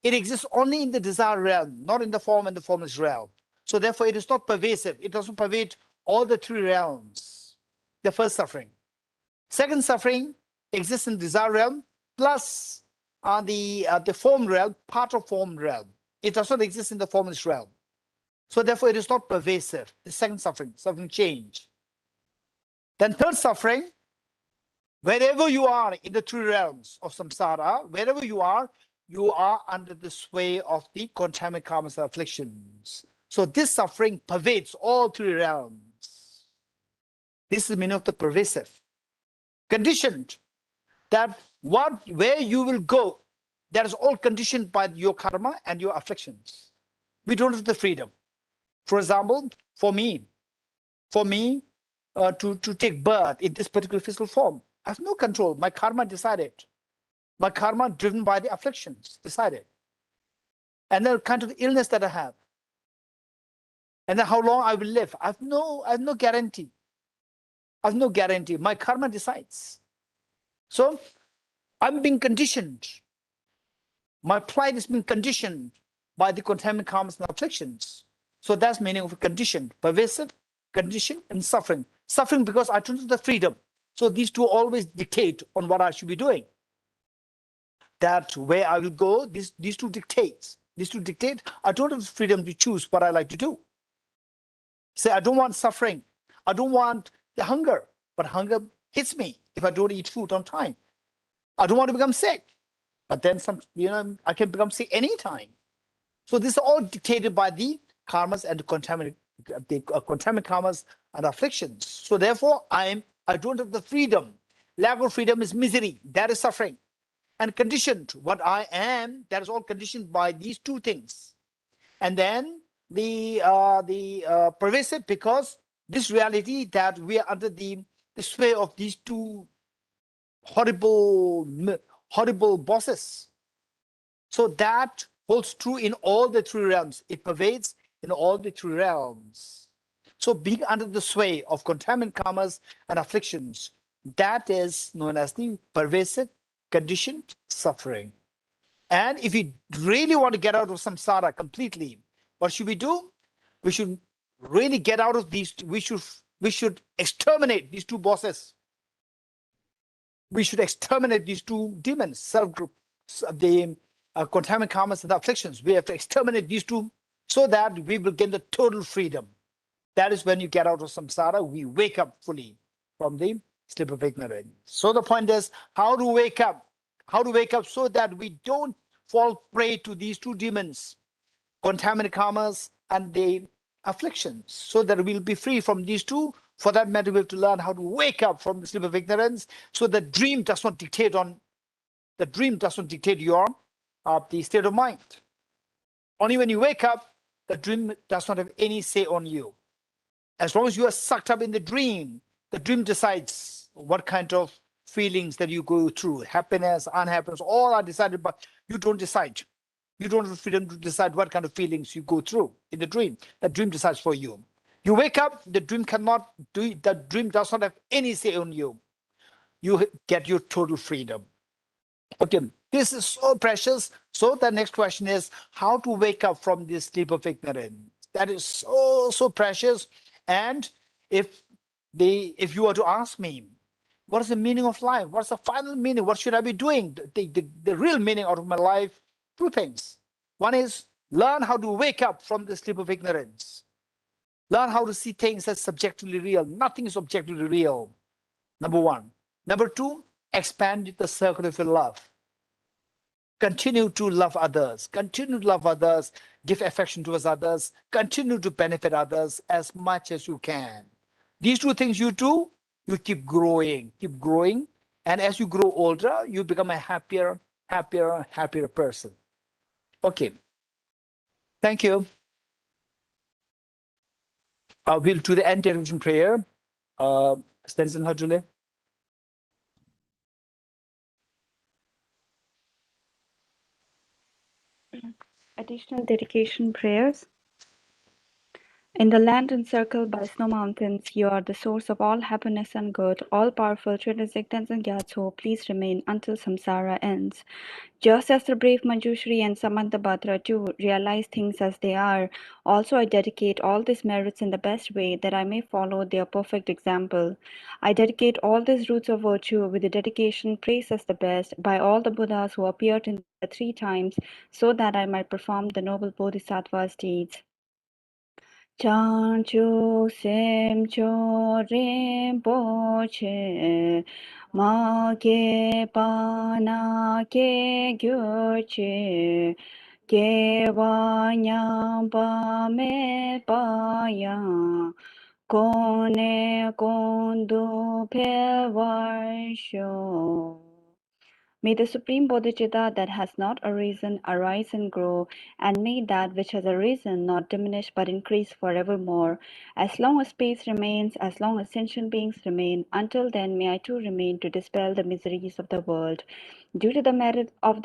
it exists only in the desire realm, not in the form and the formless realm. So therefore, it is not pervasive. It doesn't pervade all the 3 realms. The first suffering. Second suffering exists in desire realm plus the form realm, part of form realm. It does not exist in the formless realm. So therefore, it is not pervasive. The second suffering, suffering change. Then third suffering, wherever you are in the 3 realms of samsara, wherever you are under the sway of the contaminated karmas and afflictions. So this suffering pervades all 3 realms. This is the meaning of the pervasive. Conditioned, that where you will go, that is all conditioned by your karma and your afflictions. We don't have the freedom. For example, for me, to take birth in this particular physical form, I have no control. My karma decided. My karma driven by the afflictions decided. And the kind of illness that I have. And then how long I will live. I have no guarantee. I have no guarantee. My karma decides. So I'm being conditioned. My plight is being conditioned by the contaminated karmas and afflictions. So that's meaning of conditioned, pervasive, condition, and suffering. Suffering because I don't have the freedom. So these two always dictate on what I should be doing. That where I will go, these two dictates. These two dictate. I don't have the freedom to choose what I like to do. Say, I don't want suffering. I don't want the hunger. But hunger hits me if I don't eat food on time. I don't want to become sick. But then I can become sick anytime. So this is all dictated by the karmas and the contaminated karmas and afflictions. So therefore, I don't have the freedom. Lack of freedom is misery. That is suffering. And conditioned, what I am, that is all conditioned by these 2 things. And then the pervasive, because this reality that we are under the sway of these 2 horrible bosses. So that holds true in all the 3 realms. It pervades in all the 3 realms. So being under the sway of contaminated karmas and afflictions, that is known as the pervasive conditioned suffering. And if we really want to get out of samsara completely, what should we do? We should really get out of these. We should exterminate these 2 bosses. We should exterminate these 2 demons, self-group, the contaminated karmas and the afflictions. We have to exterminate these 2 so that we will gain the total freedom. That is when you get out of samsara, we wake up fully from the sleep of ignorance. So the point is how to wake up. How to wake up so that we don't fall prey to these 2 demons. contaminant karmas, and the afflictions, so that we'll be free from these two. For that matter, we have to learn how to wake up from the sleep of ignorance, so the dream does not dictate your the state of mind. Only when you wake up, the dream does not have any say on you. As long as you are sucked up in the dream decides what kind of feelings that you go through. Happiness, unhappiness, all are decided, but you don't decide. You don't have freedom to decide what kind of feelings you go through in the dream. The dream decides for you. You wake up, the dream cannot do it. The dream does not have any say on you. You get your total freedom. Okay, this is so precious. So the next question is how to wake up from this sleep of ignorance. That is so precious. And if you were to ask me, what is the meaning of life? What's the final meaning? What should I be doing? The real meaning out of my life, two things. One is learn how to wake up from the sleep of ignorance. Learn how to see things as subjectively real. Nothing is objectively real. Number one. Number two, expand the circle of your love. Continue to love others. Continue to love others. Give affection towards others. Continue to benefit others as much as you can. These two things you do, you keep growing. And as you grow older, you become a happier person. Okay. Thank you. We'll do the end intervention prayer. Stenson Hajule. Additional dedication prayers. In the land encircled by snow mountains, you are the source of all happiness and good, all-powerful, transcendent and Gyatso, please remain until samsara ends. Just as the brave Manjushri and Samanthabhadra too realize things as they are, also I dedicate all these merits in the best way that I may follow their perfect example. I dedicate all these roots of virtue with the dedication praised as the best by all the Buddhas who appeared in the 3 times, so that I might perform the noble Bodhisattva's deeds. Chanchu sem cho rinpoche ma ke pa na ke gyurche ke wa nyam pa me pa ya kone kondu pe war sho. May the Supreme Bodhichitta that has not arisen arise and grow, and may that which has arisen not diminish but increase forevermore. As long as space remains, as long as sentient beings remain, until then may I too remain to dispel the miseries of the world. Due to the merits of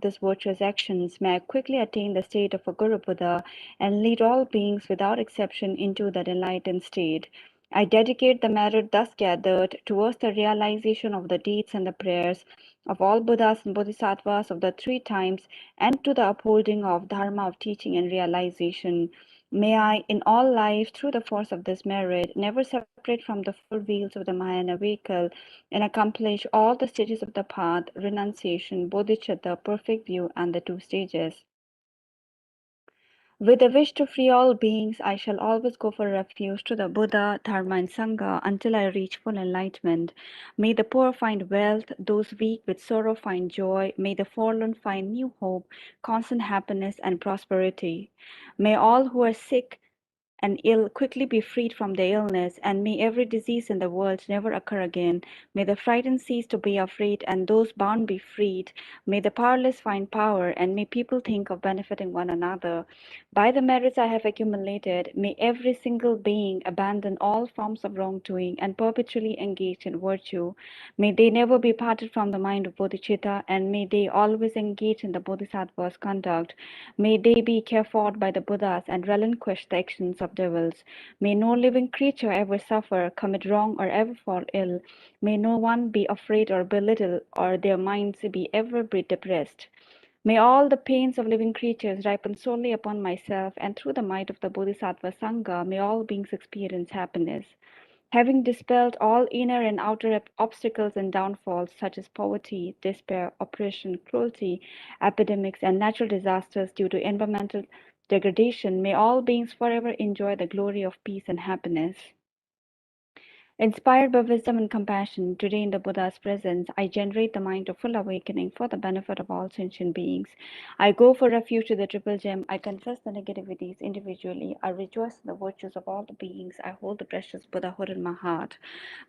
this virtuous actions, may I quickly attain the state of a Guru Buddha and lead all beings without exception into that enlightened state. I dedicate the merit thus gathered towards the realization of the deeds and the prayers of all Buddhas and Bodhisattvas of the 3 times, and to the upholding of Dharma of teaching and realization. May I, in all life, through the force of this merit, never separate from the 4 wheels of the Mahayana vehicle, and accomplish all the stages of the path, renunciation, bodhicitta, perfect view, and the 2 stages. With the wish to free all beings, I shall always go for refuge to the Buddha, Dharma, and Sangha until I reach full enlightenment. May the poor find wealth, those weak with sorrow find joy. May the forlorn find new hope, constant happiness, and prosperity. May all who are sick and ill quickly be freed from their illness, and may every disease in the world never occur again. May the frightened cease to be afraid, and those bound be freed. May the powerless find power, and may people think of benefiting one another. By the merits I have accumulated, may every single being abandon all forms of wrongdoing and perpetually engage in virtue. May they never be parted from the mind of Bodhichitta, and may they always engage in the Bodhisattva's conduct. May they be carefought by the Buddhas and relinquish the actions of devils. May no living creature ever suffer, commit wrong, or ever fall ill. May no one be afraid or belittled, or their minds be ever depressed. May all the pains of living creatures ripen solely upon myself, and through the might of the Bodhisattva Sangha, may all beings experience happiness. Having dispelled all inner and outer obstacles and downfalls such as poverty, despair, oppression, cruelty, epidemics, and natural disasters due to environmental degradation, may all beings forever enjoy the glory of peace and happiness. Inspired by wisdom and compassion, today in the Buddha's presence, I generate the mind of full awakening for the benefit of all sentient beings. I go for refuge to the triple gem. I confess the negativities individually. I rejoice in the virtues of all the beings. I hold the precious Buddhahood in my heart.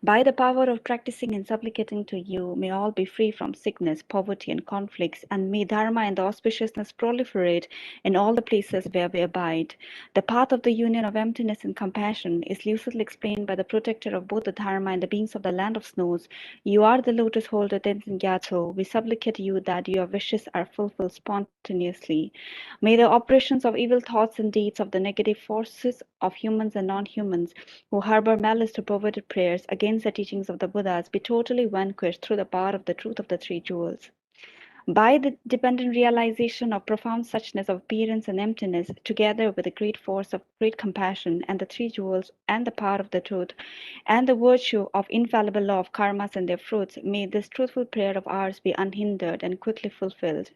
By the power of practicing and supplicating to you, may all be free from sickness, poverty, and conflicts, and may Dharma and the auspiciousness proliferate in all the places where we abide. The path of the union of emptiness and compassion is lucidly explained by the protector of both the Dharma and the beings of the land of snows. You are the lotus holder, Tenzin Gyatso. We supplicate you that your wishes are fulfilled spontaneously. May the operations of evil thoughts and deeds of the negative forces of humans and non-humans who harbor malice to perverted prayers against the teachings of the Buddhas be totally vanquished through the power of the truth of the three jewels. By the dependent realization of profound suchness of appearance and emptiness, together with the great force of great compassion and the three jewels and the power of the truth and the virtue of infallible law of karmas and their fruits, may this truthful prayer of ours be unhindered and quickly fulfilled.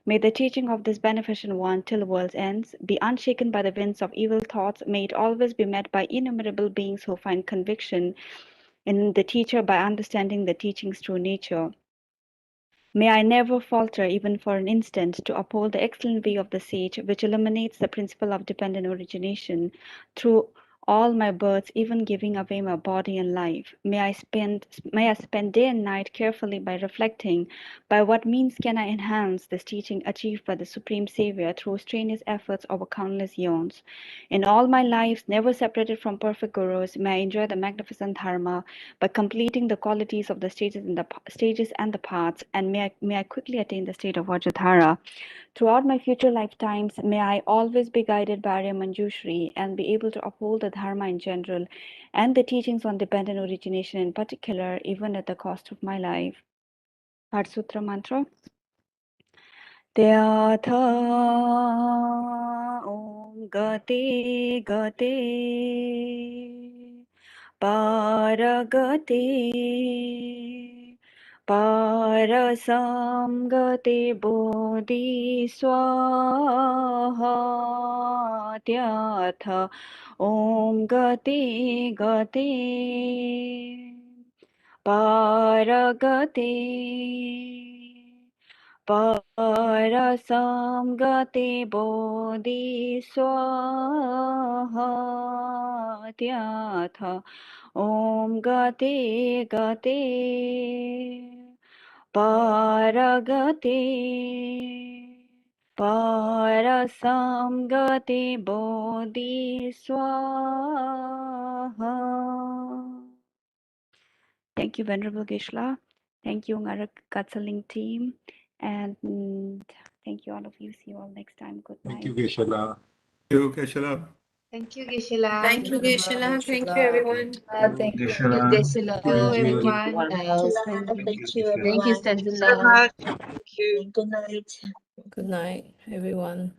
May the teaching of this beneficent one till the world's ends be unshaken by the winds of evil thoughts. May it always be met by innumerable beings who find conviction in the teacher by understanding the teaching's true nature. May I never falter even for an instant to uphold the excellent way of the sage, which illuminates the principle of dependent origination through all my births, even giving away my body and life. May I spend day and night carefully by reflecting by what means can I enhance this teaching achieved by the Supreme Savior through strenuous efforts over countless eons. In all my lives, never separated from perfect gurus, may I enjoy the magnificent dharma by completing the qualities of the stages and the paths, and may I quickly attain the state of Vajradhara. Throughout my future lifetimes, may I always be guided by Arya Manjushri and be able to uphold the Dharma in general and the teachings on dependent origination in particular, even at the cost of my life. Heart Sutra Mantra. Tyatha Om Gate Gate Paragate Parasamgate Bodhi Swaha Tyatha Om Gate Gate Paragate Parasamgate Bodhi Swaha Tyatha Om Gate Gate Paragate Parasamgate Bodhi Swaha. Thank you, Venerable Geshe. Thank you, Ngarak Katsaling team. And thank you, all of you. See you all next time. Good night. Thank you, Geshe. Thank you, Geshe. Thank you, Geshe-la. Thank you, Geshe-la. Thank you, everyone. Thank you. Geshe-la. Thank you, everyone. Thank you, Thank you, everyone. Stanzila. Good night. Good night, everyone.